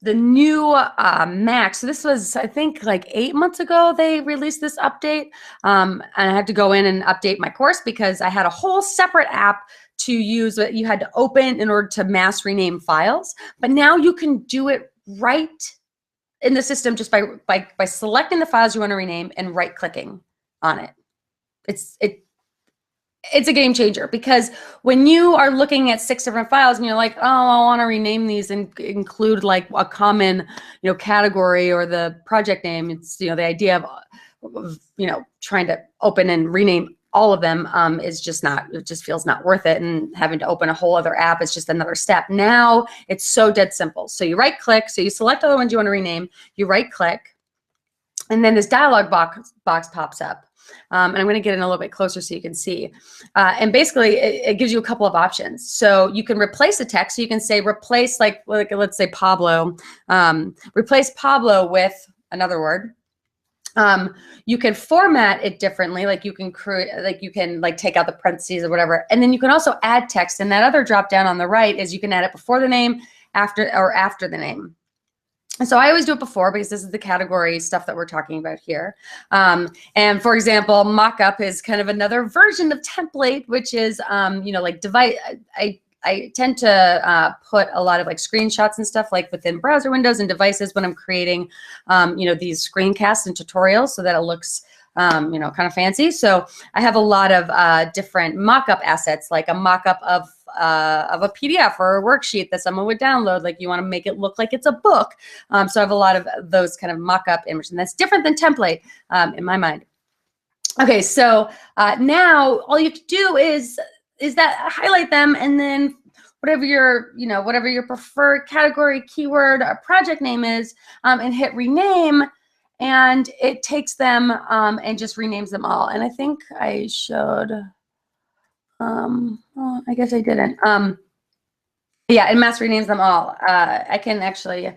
the new Mac, so this was, I think, like 8 months ago, they released this update. And I had to go in and update my course because I had a whole separate app to use that you had to open in order to mass rename files. But now you can do it right in the system just by selecting the files you want to rename and right-clicking on it. It's a game changer, because when you are looking at 6 different files and you're like, oh, I want to rename these and include like a common, you know, category or the project name, it's, you know, the idea of you know, trying to open and rename all of them is just not, it just feels not worth it. And having to open a whole other app is just another step. Now it's so dead simple. So you right click, so you select all the ones you want to rename, you right click, and then this dialog box pops up. And I'm going to get in a little bit closer so you can see. And basically, it gives you a couple of options. So you can replace the text. So you can say replace, like let's say Pablo. Replace Pablo with another word. You can format it differently. Like you can create, like you can like take out the parentheses or whatever. And then you can also add text. And that other drop down on the right is you can add it before the name, after the name. And so I always do it before, because this is the category stuff that we're talking about here. And for example, mockup is kind of another version of template, which is, you know, like device. I tend to put a lot of like screenshots and stuff like within browser windows and devices when I'm creating, you know, these screencasts and tutorials, so that it looks, you know, kind of fancy. So I have a lot of different mockup assets, like a mockup of a PDF or a worksheet that someone would download. Like you want to make it look like it's a book. So I have a lot of those kind of mockup images, and that's different than template in my mind. Okay, so now all you have to do is that highlight them, and then whatever your, you know, whatever your preferred category, keyword, or project name is, and hit rename, and it takes them and just renames them all. And I think I showed, Oh, I guess I didn't. Yeah, and mass renames them all. I can actually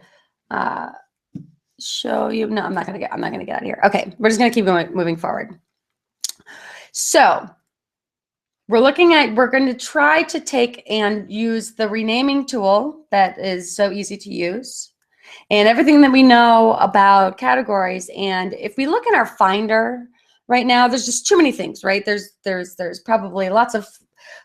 show you. No, I'm not gonna get out of here. Okay, we're just gonna keep moving forward. So we're going to try to take and use the renaming tool that is so easy to use and everything that we know about categories. And if we look in our Finder right now, there's just too many things, right? There's probably lots of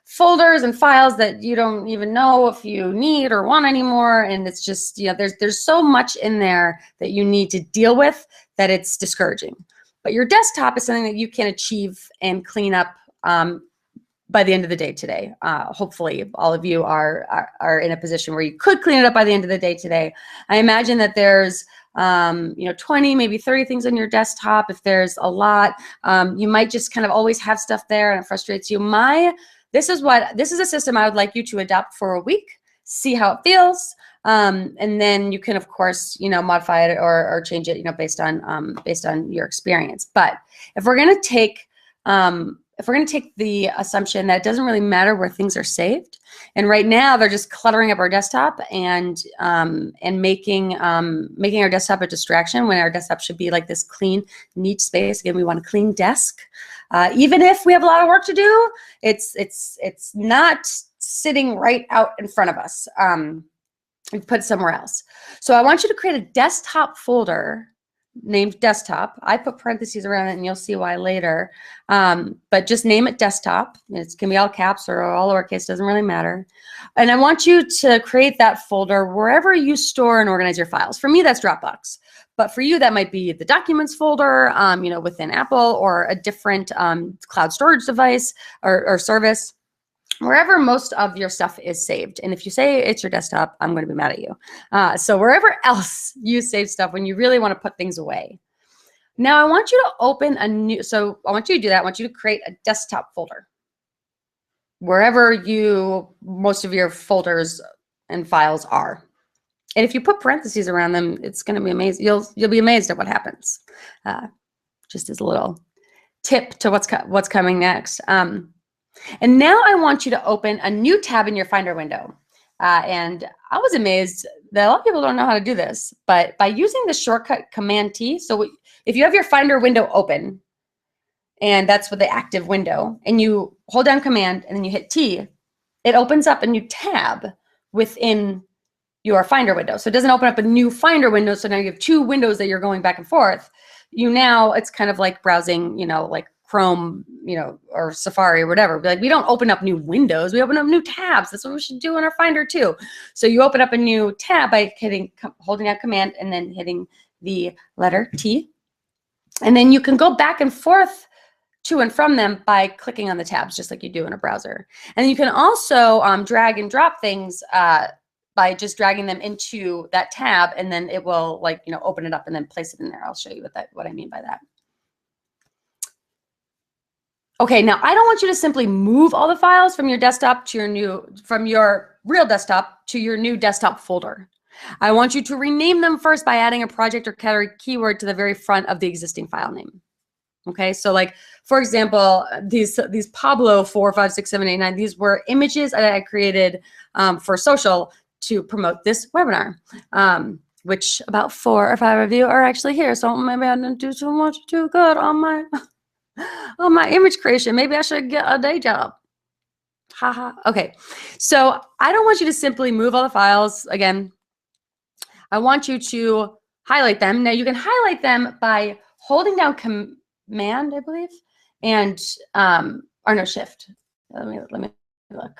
folders and files that you don't even know if you need or want anymore. And it's just, you know, there's so much in there that you need to deal with that it's discouraging. But your desktop is something that you can achieve and clean up by the end of the day today. Hopefully all of you are in a position where you could clean it up by the end of the day today. I imagine that there's 20, maybe 30 things on your desktop. If there's a lot, you might just kind of always have stuff there and it frustrates you. This is a system I would like you to adopt for a week, see how it feels. And then you can, of course, modify it or change it, based on your experience. But if we're going to take the assumption that it doesn't really matter where things are saved, and right now they're just cluttering up our desktop and making our desktop a distraction when our desktop should be like this clean, neat space. Again, we want a clean desk. Even if we have a lot of work to do, it's not sitting right out in front of us. We've put it somewhere else. So I want you to create a desktop folder named desktop. I put parentheses around it and you'll see why later. But just name it desktop. It can be all caps or all lowercase, doesn't really matter. And I want you to create that folder wherever you store and organize your files. For me, that's Dropbox. But for you, that might be the documents folder, within Apple, or a different cloud storage device or service. Wherever most of your stuff is saved. And if you say it's your desktop, I'm going to be mad at you. So wherever else you save stuff when you really want to put things away. Now I want you to open I want you to do that. I want you to create a desktop folder. Wherever most of your folders and files are. And if you put parentheses around them, it's going to be amazing. You'll be amazed at what happens. Just as a little tip to what's coming next. And now I want you to open a new tab in your Finder window. And I was amazed that a lot of people don't know how to do this, but by using the shortcut Command T, so if you have your Finder window open, and that's with the active window, and you hold down Command and then you hit T, it opens up a new tab within your Finder window. So it doesn't open up a new Finder window, so now you have two windows that you're going back and forth. It's kind of like browsing, like Chrome, or Safari or whatever. Like, we don't open up new windows, we open up new tabs. That's what we should do in our Finder too. So you open up a new tab by holding down Command and then hitting the letter T. And then you can go back and forth to and from them by clicking on the tabs, just like you do in a browser. And you can also drag and drop things by just dragging them into that tab, and then it will open it up and then place it in there. I'll show you what I mean by that. Okay, now I don't want you to simply move all the files from your desktop to from your real desktop to your new desktop folder. I want you to rename them first by adding a project or category keyword to the very front of the existing file name. Okay, so like, for example, these Pablo 4, 5, 6, 7, 8, 9, these were images that I created for social to promote this webinar, which about 4 or 5 of you are actually here. So maybe I didn't do too good on my image creation. Maybe I should get a day job. Haha. Okay, so I don't want you to simply move all the files. Again, I want you to highlight them. Now you can highlight them by holding down Command, I believe, and or no, Shift. Let me look.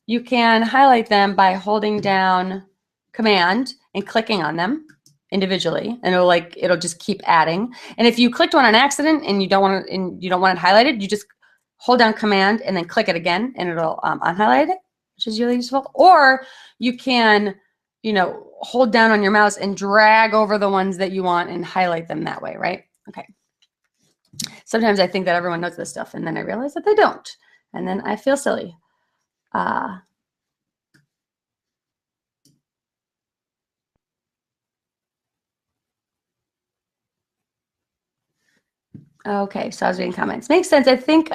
You can highlight them by holding down Command and clicking on them individually, and it'll just keep adding. And if you clicked one on accident and you don't want it highlighted, you just hold down Command and then click it again, and it'll unhighlight it, which is really useful. Or you can hold down on your mouse and drag over the ones that you want and highlight them that way, right? Okay. Sometimes I think that everyone knows this stuff, and then I realize that they don't, and then I feel silly. Okay, so I was reading comments. Makes sense. I think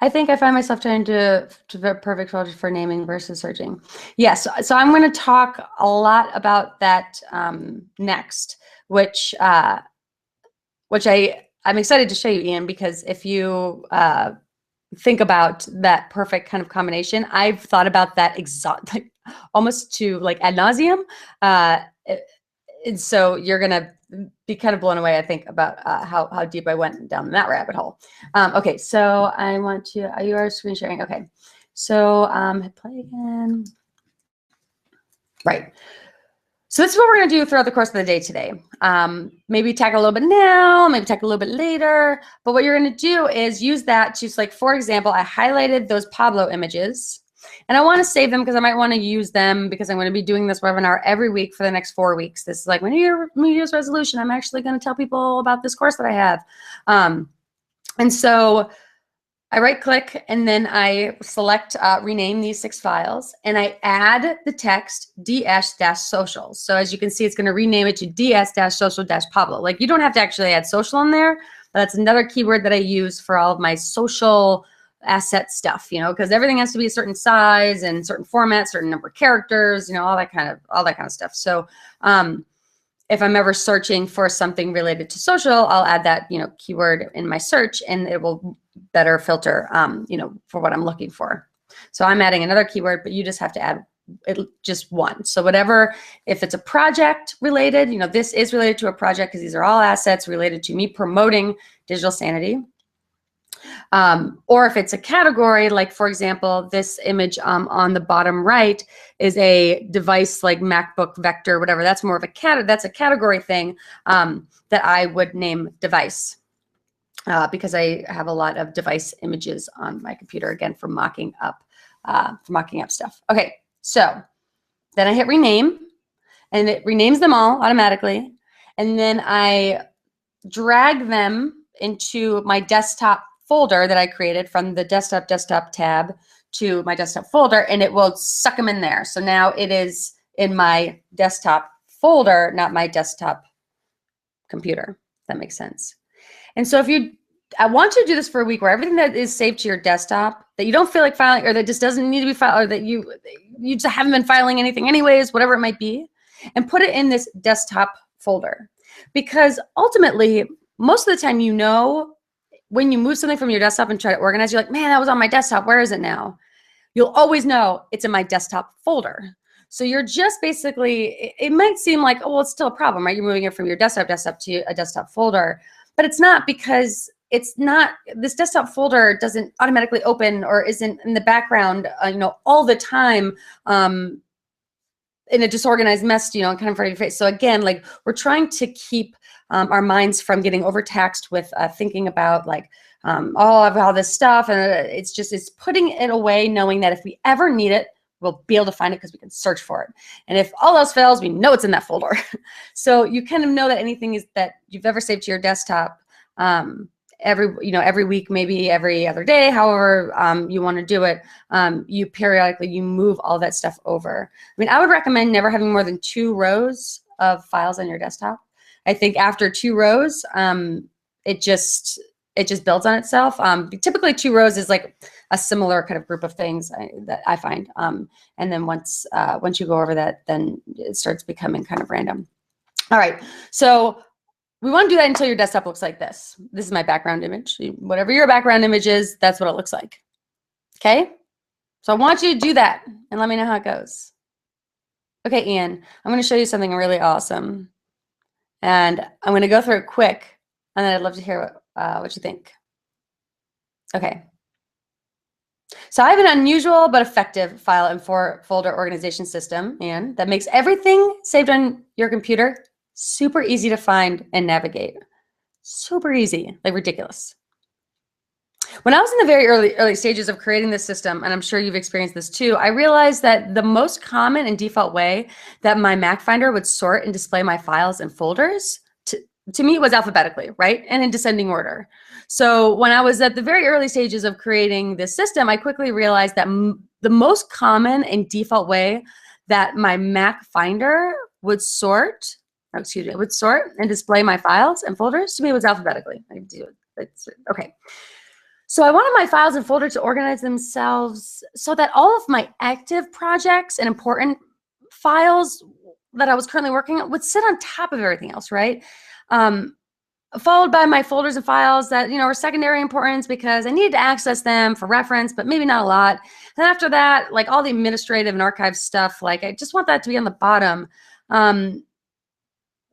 I think I find myself trying to the perfect folder for naming versus searching. Yes, so I'm going to talk a lot about that next, which I'm excited to show you, Ian, because if you think about that perfect kind of combination, I've thought about that almost to like ad nauseum. And so you're gonna be kind of blown away, I think, about how deep I went down that rabbit hole. Okay, so I want to, you are screen sharing. Okay, so hit play again. Right. So this is what we're gonna do throughout the course of the day today. Maybe tackle a little bit now, maybe tackle a little bit later. But what you're gonna do is use that to, like, for example, I highlighted those Pablo images. And I want to save them because I might want to use them because I'm going to be doing this webinar every week for the next 4 weeks. This is like my New Year's resolution. I'm actually going to tell people about this course that I have. And so I right click and then I select rename these 6 files and I add the text ds-social. So as you can see, it's going to rename it to ds-social-pablo. Like, you don't have to actually add social in there, but that's another keyword that I use for all of my social asset stuff, you know, because everything has to be a certain size and certain format, certain number of characters, you know, all that kind of stuff. So if I'm ever searching for something related to social, I'll add that, you know, keyword in my search and it will better filter, you know, for what I'm looking for. So I'm adding another keyword, but you just have to add just one. So whatever, if it's a project related, you know, this is related to a project because these are all assets related to me promoting digital sanity. Or if it's a category, like for example, this image on the bottom right is a device like MacBook Vector, whatever. That's more of a that's a category thing that I would name device because I have a lot of device images on my computer, again, for mocking up stuff. Okay, so then I hit rename and it renames them all automatically. And then I drag them into my desktop folder that I created from the desktop tab to my desktop folder, and it will suck them in there. So now it is in my desktop folder, not my desktop computer. If that makes sense. And so I want you to do this for a week where everything that is saved to your desktop that you don't feel like filing or that just doesn't need to be filed or that you just haven't been filing anything anyways, whatever it might be, and put it in this desktop folder. Because ultimately, most of the time, you know, when you move something from your desktop and try to organize, you're like, man, that was on my desktop. Where is it now? You'll always know it's in my desktop folder. So you're just basically, it might seem like, oh, well, it's still a problem, right? You're moving it from your desktop to a desktop folder, but it's not, because it's not, this desktop folder doesn't automatically open or isn't in the background, you know, all the time in a disorganized mess, you know, kind of for your face. So again, like, we're trying to keep our minds from getting overtaxed with thinking about like all this stuff, and it's putting it away, knowing that if we ever need it, we'll be able to find it because we can search for it. And if all else fails, we know it's in that folder. So you kind of know that anything is that you've ever saved to your desktop every week, maybe every other day, however you want to do it, you periodically move all that stuff over. I mean, I would recommend never having more than 2 rows of files on your desktop. I think after 2 rows, it just builds on itself. Typically 2 rows is like a similar kind of group of things that I find. And then once you go over that, then it starts becoming kind of random. All right, so we want to do that until your desktop looks like this. This is my background image. Whatever your background image is, that's what it looks like. Okay? So I want you to do that and let me know how it goes. Okay, Ian, I'm going to show you something really awesome. And I'm going to go through it quick, and then I'd love to hear what you think. Okay. So I have an unusual but effective file and folder organization system, Ian, that makes everything saved on your computer super easy to find and navigate. Super easy, like ridiculous. When I was in the very early stages of creating this system, and I'm sure you've experienced this too, I realized that the most common and default way that my Mac Finder would sort and display my files and folders to me was alphabetically, right? And in descending order. So when I was at the very early stages of creating this system, I quickly realized that the most common and default way that my Mac Finder would sort and display my files and folders to me was alphabetically. Okay. So I wanted my files and folders to organize themselves so that all of my active projects and important files that I was currently working on would sit on top of everything else, right? Followed by my folders and files that, are secondary importance because I needed to access them for reference, but maybe not a lot. Then after that, like all the administrative and archive stuff, like I just want that to be on the bottom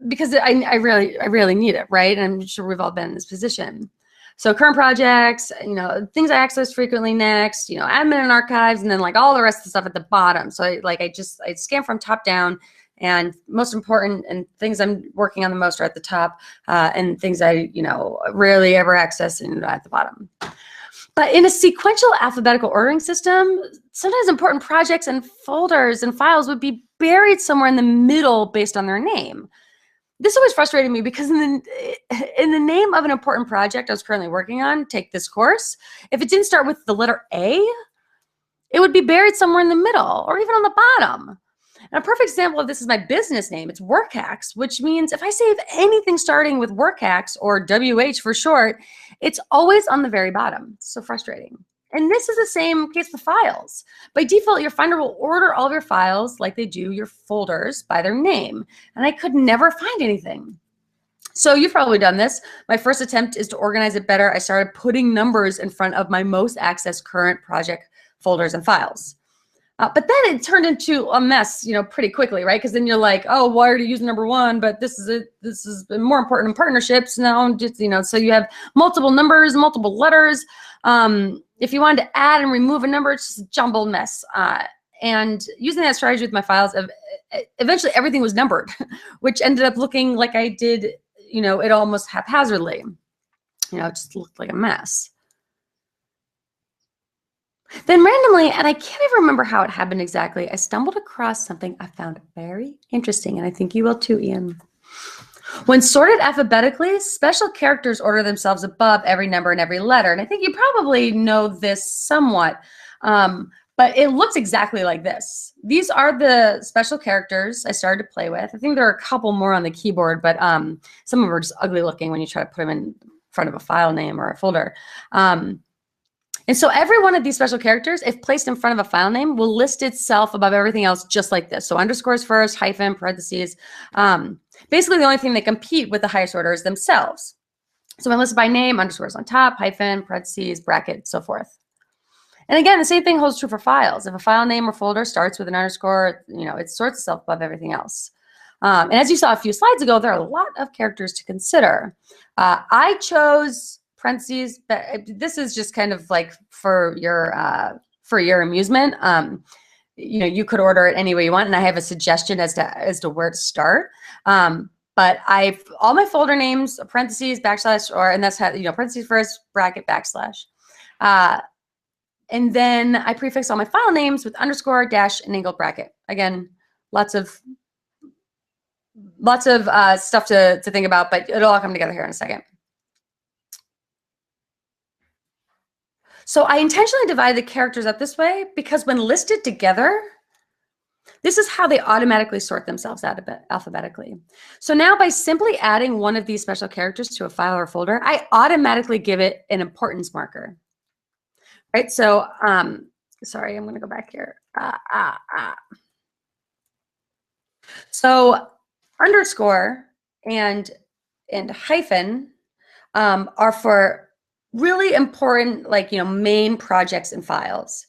because I really need it, right? And I'm sure we've all been in this position. So current projects, things I access frequently next, admin and archives, and then like all the rest of the stuff at the bottom. So I scan from top down, and most important and things I'm working on the most are at the top, and things I, rarely ever access at the bottom. But in a sequential alphabetical ordering system, sometimes important projects and folders and files would be buried somewhere in the middle based on their name. This always frustrated me because in the name of an important project I was currently working on, take this course, if it didn't start with the letter A, it would be buried somewhere in the middle or even on the bottom. And a perfect example of this is my business name. It's WorkHacks, which means if I save anything starting with WorkHacks or WH for short, it's always on the very bottom. It's so frustrating. And this is the same case with files. By default, your Finder will order all of your files like they do your folders by their name. And I could never find anything. So you've probably done this. My first attempt is to organize it better. I started putting numbers in front of my most accessed current project folders and files. But then it turned into a mess, pretty quickly, right? Because then you're like, oh, why are you using number one? But this is more important in partnerships now. Just, so you have multiple numbers, multiple letters. If you wanted to add and remove a number, it's just a jumbled mess. And using that strategy with my files, eventually everything was numbered, which ended up looking like I did, it almost haphazardly. It just looked like a mess. Then randomly, and I can't even remember how it happened exactly, I stumbled across something I found very interesting, and I think you will too, Ian. When sorted alphabetically, special characters order themselves above every number and every letter. And I think you probably know this somewhat, but it looks exactly like this. These are the special characters I started to play with. I think there are a couple more on the keyboard, but some of them are just ugly looking when you try to put them in front of a file name or a folder. And so every one of these special characters, if placed in front of a file name, will list itself above everything else just like this. So underscores first, hyphen, parentheses. Basically, the only thing they compete with the highest order is themselves. So when listed by name, underscores on top, hyphen, parentheses, bracket, so forth. And again, the same thing holds true for files. If a file name or folder starts with an underscore, it sorts itself above everything else. And as you saw a few slides ago, there are a lot of characters to consider. I chose parentheses, but this is just kind of like for your amusement. You could order it any way you want, and I have a suggestion as to where to start. But all my folder names, parentheses, backslash, and that's how, parentheses first, bracket, backslash. And then I prefix all my file names with underscore, dash, and angled bracket. Again, lots of stuff to think about, but it'll all come together here in a second. So I intentionally divide the characters up this way because when listed together, this is how they automatically sort themselves out alphabetically. So now by simply adding one of these special characters to a file or folder, I automatically give it an importance marker. Right? So, sorry, I'm going to go back here. So underscore and hyphen are for really important, main projects and files.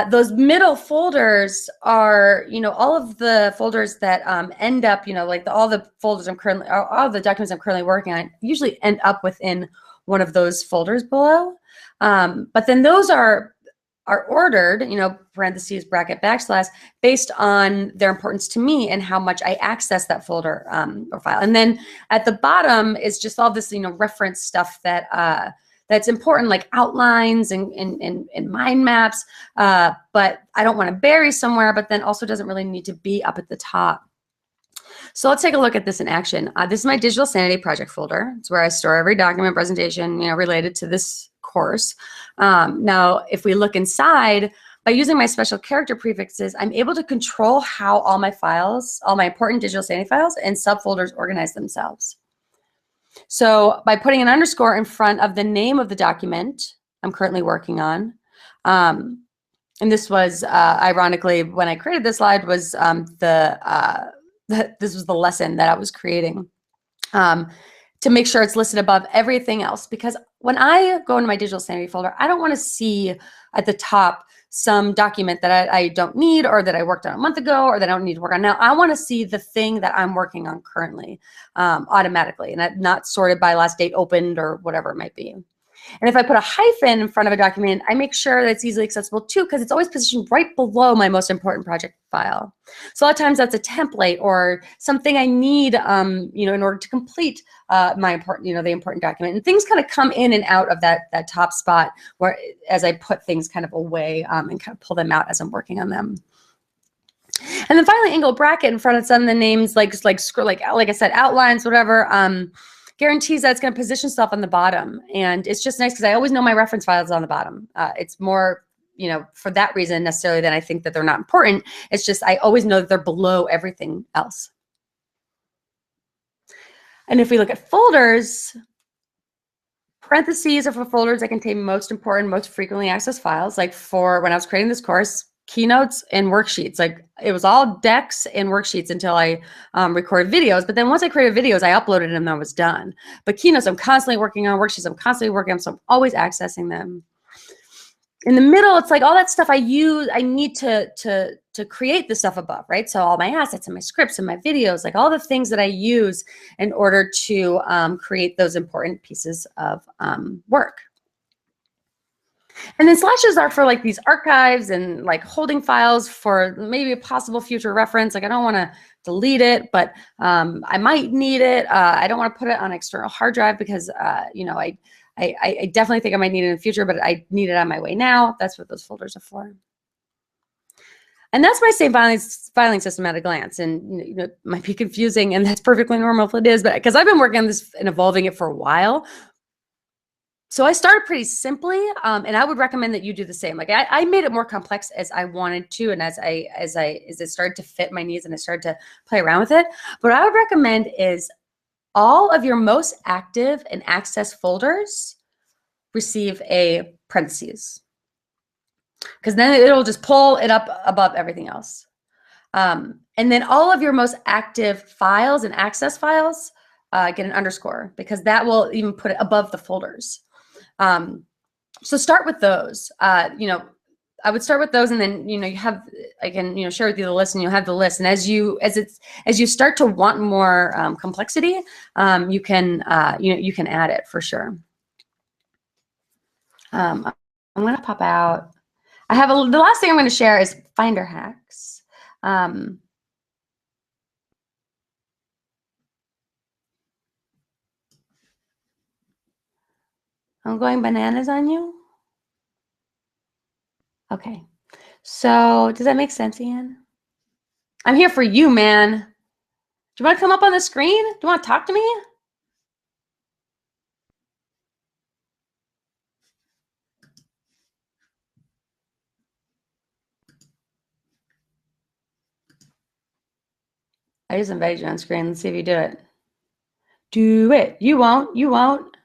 Those middle folders are, all of the folders that end up, all the folders all the documents I'm currently working on usually end up within one of those folders below. But then those are ordered, parentheses, bracket, backslash, based on their importance to me and how much I access that folder or file. And then at the bottom is just all this, reference stuff that that's important, like outlines and mind maps, but I don't want to bury somewhere, but then also doesn't really need to be up at the top. So let's take a look at this in action. This is my Digital Sanity project folder. It's where I store every document presentation, related to this course. Now, if we look inside, by using my special character prefixes, I'm able to control how all my files, all my important Digital Sanity files and subfolders organize themselves. So by putting an underscore in front of the name of the document, I'm currently working on. And this was, ironically, when I created this slide was this was the lesson that I was creating to make sure it's listed above everything else. Because when I go into my digital sanity folder, I don't want to see at the top some document that I don't need, or that I worked on a month ago, or that I don't need to work on now. I want to see the thing that I'm working on currently automatically, and not sorted by last date opened or whatever it might be. And if I put a hyphen in front of a document, I make sure that it's easily accessible too, because it's always positioned right below my most important project file. So a lot of times that's a template or something I need, in order to complete my important, the important document. And things kind of come in and out of that top spot where, as I put things kind of away and kind of pull them out as I'm working on them. And then finally, angle bracket in front of some of the names, like I said, outlines, whatever. Guarantees that it's going to position stuff on the bottom. And it's just nice because I always know my reference files on the bottom. It's more, for that reason necessarily than I think that they're not important. It's just I always know that they're below everything else. And if we look at folders, parentheses are for folders that contain most important, most frequently accessed files. Like for when I was creating this course, keynotes and worksheets. Like it was all decks and worksheets until I recorded videos. But then once I created videos, I uploaded them and I was done. But keynotes, I'm constantly working on. Worksheets, I'm constantly working on. So I'm always accessing them. In the middle, it's like all that stuff I need to create the stuff above, right? So all my assets and my scripts and my videos, like all the things that I use in order to create those important pieces of work. And then slashes are for like these archives and like holding files for maybe a possible future reference. Like I don't want to delete it, but I might need it. I don't want to put it on an external hard drive because, I definitely think I might need it in the future, but I need it on my way now. That's what those folders are for. And that's my same filing system at a glance. And it might be confusing, and that's perfectly normal if it is, but because I've been working on this and evolving it for a while. So I started pretty simply, and I would recommend that you do the same. Like I made it more complex as I wanted to, and as it started to fit my needs and I started to play around with it. But what I would recommend is all of your most active and accessed folders receive a parentheses, because then it'll just pull it up above everything else. And then all of your most active files and access files get an underscore, because that will even put it above the folders. So start with those. I would start with those, and then I can share with you the list, and you'll have the list. And as you start to want more complexity, you can add it for sure. I'm going to pop out. I have the last thing I'm going to share is Finder hacks. I'm going bananas on you. Okay. So does that make sense, Ian? I'm here for you, man. Do you want to come up on the screen? Do you want to talk to me? I just invited you on screen. Let's see if you do it. Do it. You won't. You won't.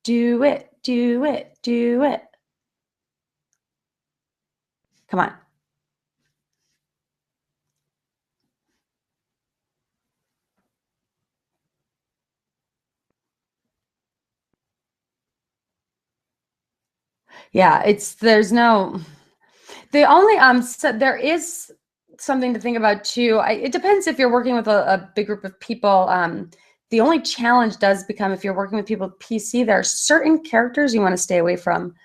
Do it. Do it. Do it. Come on. Yeah, so there is something to think about too. It depends if you're working with a big group of people. The only challenge does become if you're working with people with PC, there are certain characters you want to stay away from.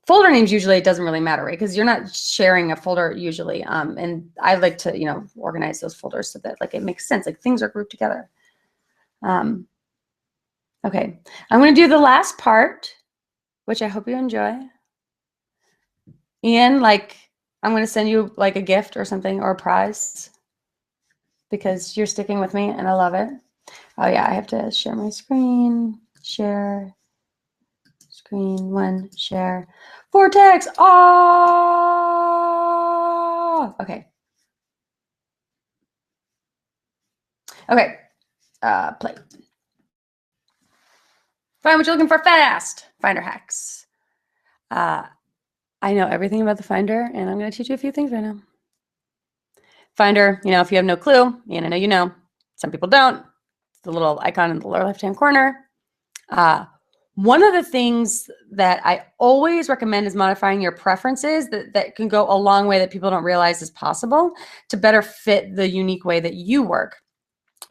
Folder names, usually it doesn't really matter, right? Because you're not sharing a folder usually. And I like to, organize those folders so that like it makes sense, like things are grouped together. Okay, I'm going to do the last part, which I hope you enjoy. Ian, I'm going to send you like a gift or something, or a prize, because you're sticking with me and I love it. Oh yeah, I have to share my screen. Share screen 1, share. Vortex. Oh, okay. Okay, play. Find what you're looking for fast. Finder hacks. I know everything about the Finder, and I'm going to teach you a few things right now. Finder, if you have no clue, and I know you know, some people don't. It's the little icon in the lower left-hand corner. One of the things that I always recommend is modifying your preferences that can go a long way that people don't realize is possible to better fit the unique way that you work.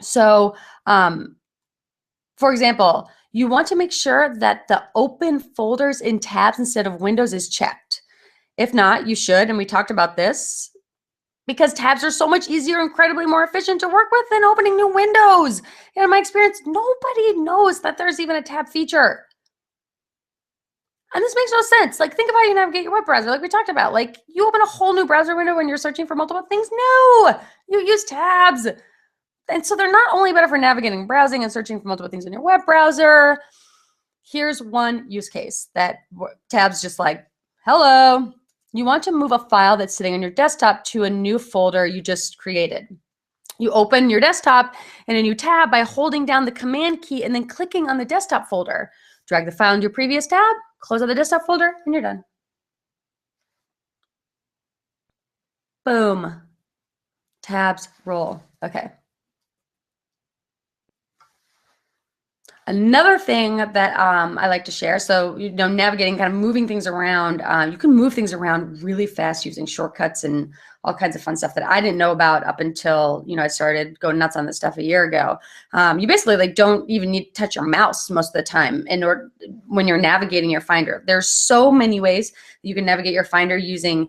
So, for example, you want to make sure that the open folders in tabs instead of windows is checked. If not, you should, and we talked about this, because tabs are so much easier, incredibly more efficient to work with than opening new windows. And in my experience, nobody knows that there's even a tab feature. And this makes no sense. Like, think about how you navigate your web browser, like we talked about. Like, you open a whole new browser window when you're searching for multiple things. No, you use tabs. And so they're not only better for navigating, browsing, and searching for multiple things in your web browser. Here's one use case that tabs just like, hello. You want to move a file that's sitting on your desktop to a new folder you just created. You open your desktop in a new tab by holding down the command key and then clicking on the desktop folder. Drag the file into your previous tab, close out the desktop folder, and you're done. Boom. Tabs roll. Okay. Another thing that I like to share, so navigating, kind of moving things around, you can move things around really fast using shortcuts and all kinds of fun stuff that I didn't know about up until I started going nuts on this stuff a year ago. You basically don't even need to touch your mouse most of the time when you're navigating your Finder. There's so many ways that you can navigate your Finder using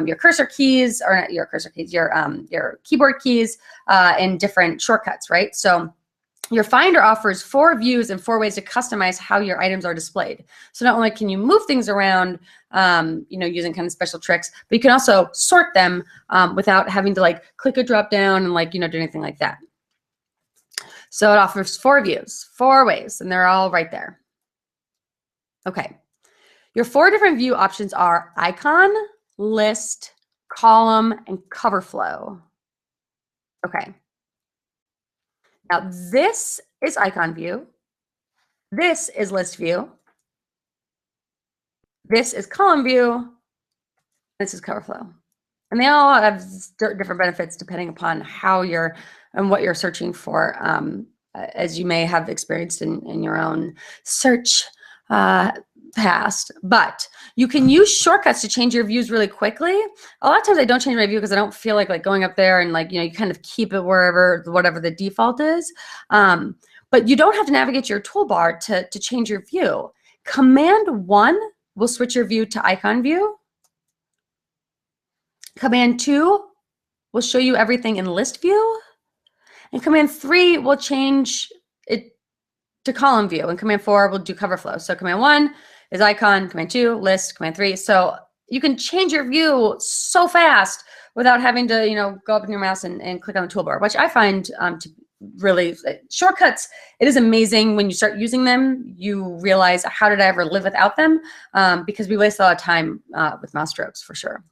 your cursor keys, or not your cursor keys, your keyboard keys, and different shortcuts, right? So your Finder offers 4 views and 4 ways to customize how your items are displayed. So not only can you move things around, using kind of special tricks, but you can also sort them without having to click a drop down and do anything like that. So it offers 4 views, 4 ways, and they're all right there. Okay. Your 4 different view options are icon, list, column, and cover flow. Okay. Now, this is icon view. This is list view. This is column view. This is cover flow. And they all have different benefits depending upon how and what you're searching for, as you may have experienced in your own search past. But you can use shortcuts to change your views really quickly. A lot of times I don't change my view because I don't feel like going up there and you kind of keep it whatever the default is. But you don't have to navigate your toolbar to change your view. Command 1 will switch your view to icon view. Command 2 will show you everything in list view. And command 3 will change it to column view. And command 4 will do cover flow. So command 1 is icon, command 2, list, command 3. So you can change your view so fast without having to, go up in your mouse and click on the toolbar, which I find to really, shortcuts, it is amazing when you start using them. You realize, how did I ever live without them? Because we waste a lot of time with mouse strokes for sure.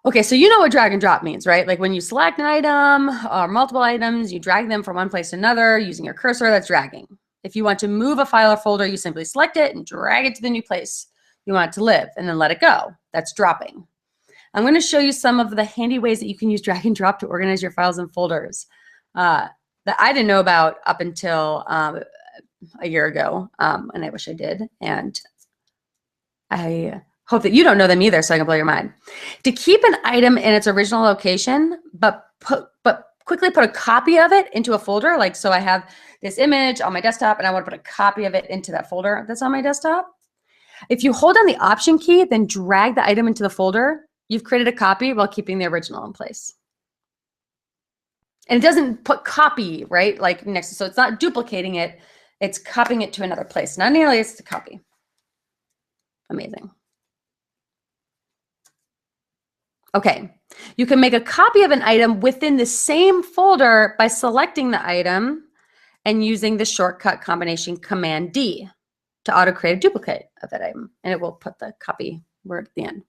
Okay, so you know what drag and drop means, right? Like when you select an item or multiple items, you drag them from one place to another using your cursor, that's dragging. If you want to move a file or folder, you simply select it and drag it to the new place you want it to live and then let it go. That's dropping. I'm going to show you some of the handy ways that you can use drag and drop to organize your files and folders that I didn't know about up until a year ago, and I wish I did. And I hope that you don't know them either, so I can blow your mind. To keep an item in its original location, but quickly put a copy of it into a folder. Like, so I have this image on my desktop and I want to put a copy of it into that folder that's on my desktop. If you hold down the Option key, then drag the item into the folder, you've created a copy while keeping the original in place. And it doesn't put copy, right? Like next, so it's not duplicating it, it's copying it to another place. Not nearly as a copy. Amazing. Okay, you can make a copy of an item within the same folder by selecting the item and using the shortcut combination Command D to auto create a duplicate of that item. And it will put the copy word at the end.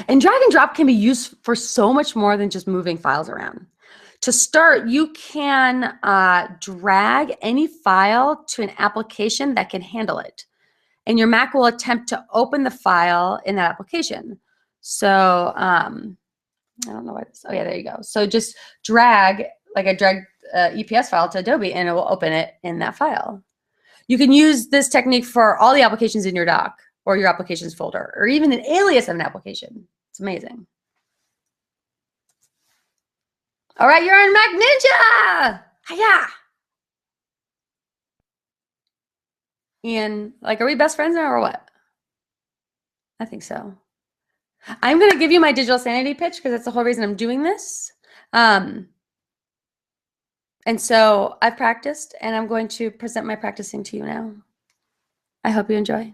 And drag and drop can be used for so much more than just moving files around. To start, you can drag any file to an application that can handle it. And your Mac will attempt to open the file in that application. So I don't know what, oh yeah, there you go. So just drag, like I dragged EPS file to Adobe and it will open it in that file. You can use this technique for all the applications in your doc or your applications folder, or even an alias of an application. It's amazing. All right, you're on Mac Ninja. Hiya. And like, are we best friends now or what? I think so. I'm going to give you my digital sanity pitch because that's the whole reason I'm doing this. And so I've practiced and I'm going to present my practicing to you now. I hope you enjoy.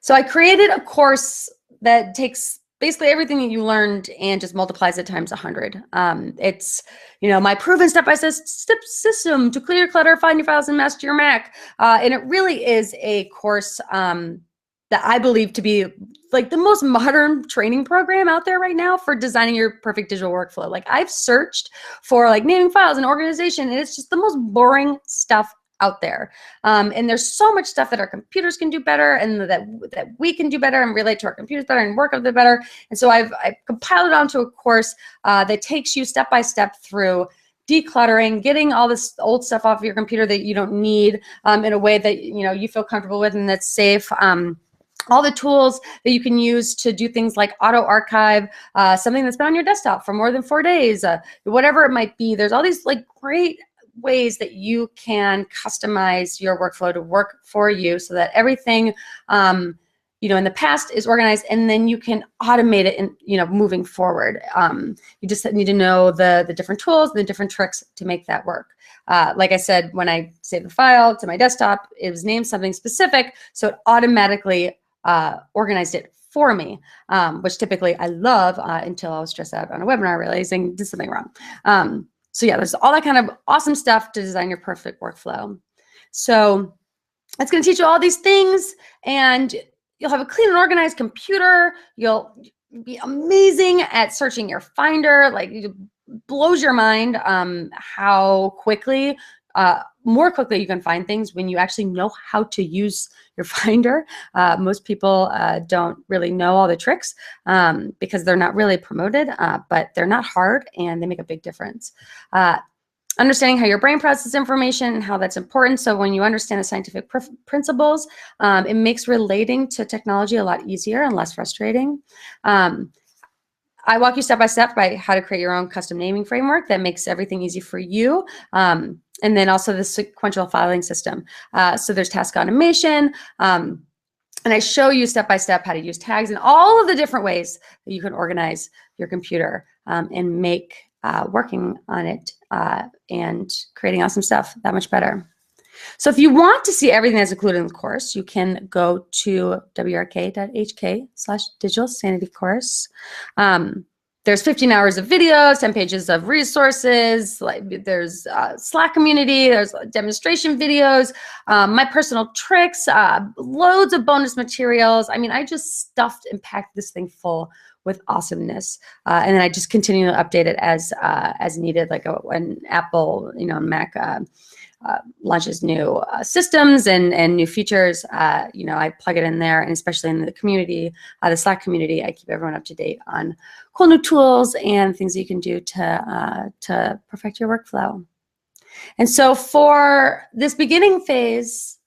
So I created a course that takes basically everything that you learned and just multiplies it times 100. It's, you know, my proven step-by-step system to clear clutter, find your files, and master your Mac. And it really is a course that I believe to be like the most modern training program out there right now for designing your perfect digital workflow. Like I've searched for like naming files and organization, and it's just the most boring stuff out there. And there's so much stuff that our computers can do better and that we can do better and relate to our computers better and work with it better. And so I've compiled it onto a course that takes you step by step through decluttering, getting all this old stuff off of your computer that you don't need in a way that you feel comfortable with and that's safe. All the tools that you can use to do things like auto archive, something that's been on your desktop for more than 4 days, whatever it might be. There's all these like great ways that you can customize your workflow to work for you so that everything in the past is organized, and then you can automate it in moving forward. You just need to know the different tools, the different tricks to make that work. Like I said, when I saved the file to my desktop, it was named something specific, so it automatically organized it for me, which typically I love until I was stressed out on a webinar realizing I did something wrong. So yeah, there's all that kind of awesome stuff to design your perfect workflow. So it's going to teach you all these things, and you'll have a clean and organized computer. You'll be amazing at searching your Finder. Like, it blows your mind how quickly, more quickly you can find things when you actually know how to use your Finder. Most people don't really know all the tricks because they're not really promoted, but they're not hard and they make a big difference. Understanding how your brain processes information and how that's important. So when you understand the scientific principles, it makes relating to technology a lot easier and less frustrating. I walk you step by step by how to create your own custom naming framework that makes everything easy for you. And then also the sequential filing system. So there's task automation. And I show you step by step how to use tags and all of the different ways that you can organize your computer and make working on it and creating awesome stuff that much better. So if you want to see everything that's included in the course, you can go to wrk.hk/digital sanity course. There's 15 hours of videos, 10 pages of resources, there's Slack community, there's demonstration videos, my personal tricks, loads of bonus materials. I mean, I just stuffed and packed this thing full with awesomeness. And then I just continue to update it as needed, like when Apple, Mac launches new systems and new features, I plug it in there, and especially in the community, the Slack community, I keep everyone up to date on cool new tools and things that you can do to perfect your workflow. And so for this beginning phase,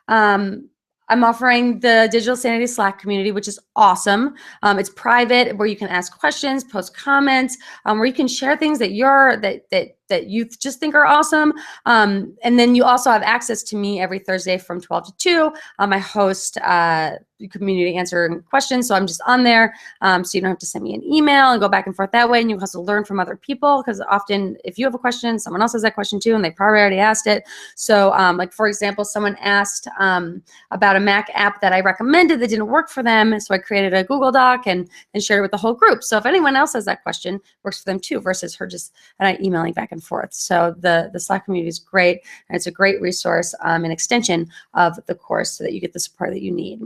I'm offering the Digital Sanity Slack community, which is awesome. It's private, where you can ask questions, post comments, where you can share things that you just think are awesome. And then you also have access to me every Thursday from 12 to 2. I host community answering questions, so I'm just on there, so you don't have to send me an email and go back and forth that way. And you can also learn from other people, because often if you have a question, someone else has that question too, and they probably already asked it. So like for example, someone asked about a Mac app that I recommended that didn't work for them, so I created a Google Doc and shared it with the whole group. So if anyone else has that question, works for them too, versus her just emailing back and forth. So the Slack community is great, and it's a great resource, an extension of the course, so that you get the support that you need.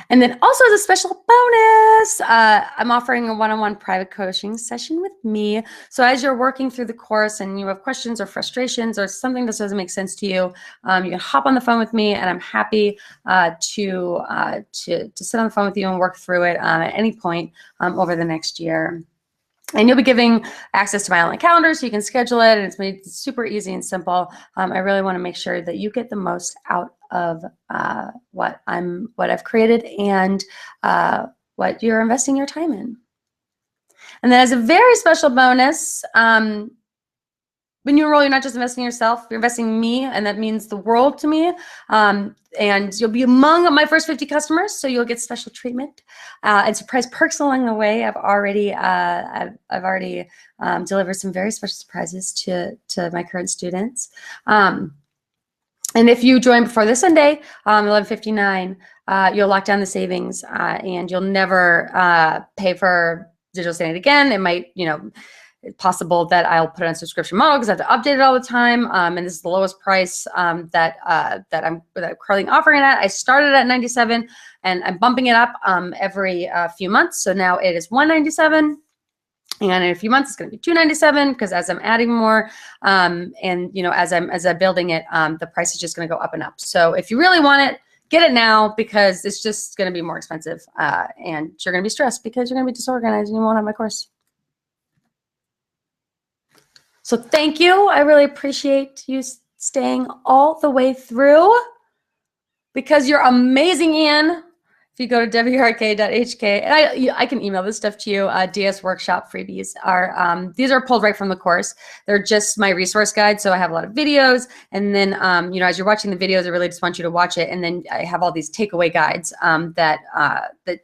And then also as a special bonus, I'm offering a one-on-one private coaching session with me. So as you're working through the course and you have questions or frustrations or something that doesn't make sense to you, you can hop on the phone with me, and I'm happy to sit on the phone with you and work through it at any point over the next year. And you'll be giving access to my online calendar so you can schedule it, and it's made super easy and simple. I really want to make sure that you get the most out of what I've created and what you're investing your time in. And then as a very special bonus, when you enroll, you're not just investing in yourself, you're investing in me, and that means the world to me. And you'll be among my first 50 customers, so you'll get special treatment and surprise perks along the way. I've already delivered some very special surprises to my current students. And if you join before this Sunday, 11:59, you'll lock down the savings, and you'll never pay for digital Sanity again. It might, it's possible that I'll put it on subscription model because I have to update it all the time. And this is the lowest price that I'm currently offering it at. I started at $97, and I'm bumping it up every few months. So now it is $197. And in a few months, it's going to be $297 because as I'm adding more, and as I'm building it, the price is just going to go up and up. So if you really want it, get it now because it's just going to be more expensive, and you're going to be stressed because you're going to be disorganized and you won't have my course. So thank you. I really appreciate you staying all the way through because you're amazing, Ian. If you go to wrk.hk, and I can email this stuff to you. DS Workshop freebies are these are pulled right from the course. They're just my resource guide, so I have a lot of videos. And then as you're watching the videos, I really just want you to watch it. And then I have all these takeaway guides that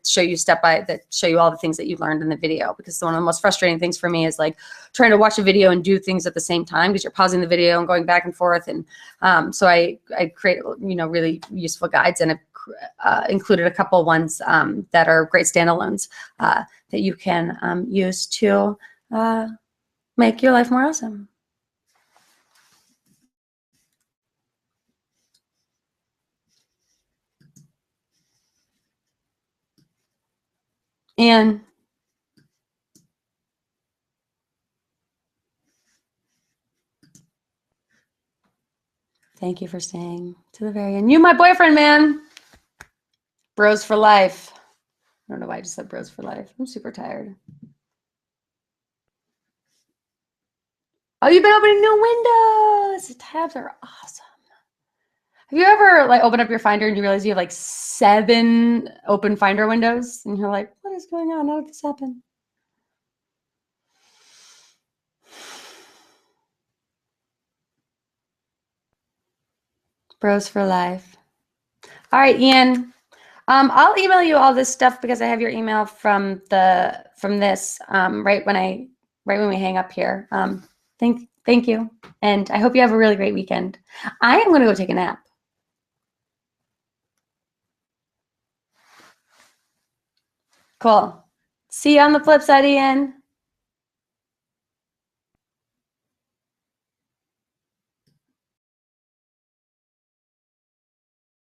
show you that show you all the things that you learned in the video. Because one of the most frustrating things for me is like trying to watch a video and do things at the same time because you're pausing the video and going back and forth. And so I create really useful guides, and included a couple ones that are great standalones that you can use to make your life more awesome. And thank you for staying to the very end. You, my boyfriend, man. Bros for life. I don't know why I just said bros for life. I'm super tired. Oh, you've been opening new windows. The tabs are awesome. Have you ever opened up your Finder and you realize you have 7 open Finder windows and you're like, what is going on? How did this happen? Bros for life. All right, Ian. I'll email you all this stuff because I have your email from this right when we hang up here. Thank you, and I hope you have a really great weekend. I am going to go take a nap. Cool. See you on the flip side, Ian.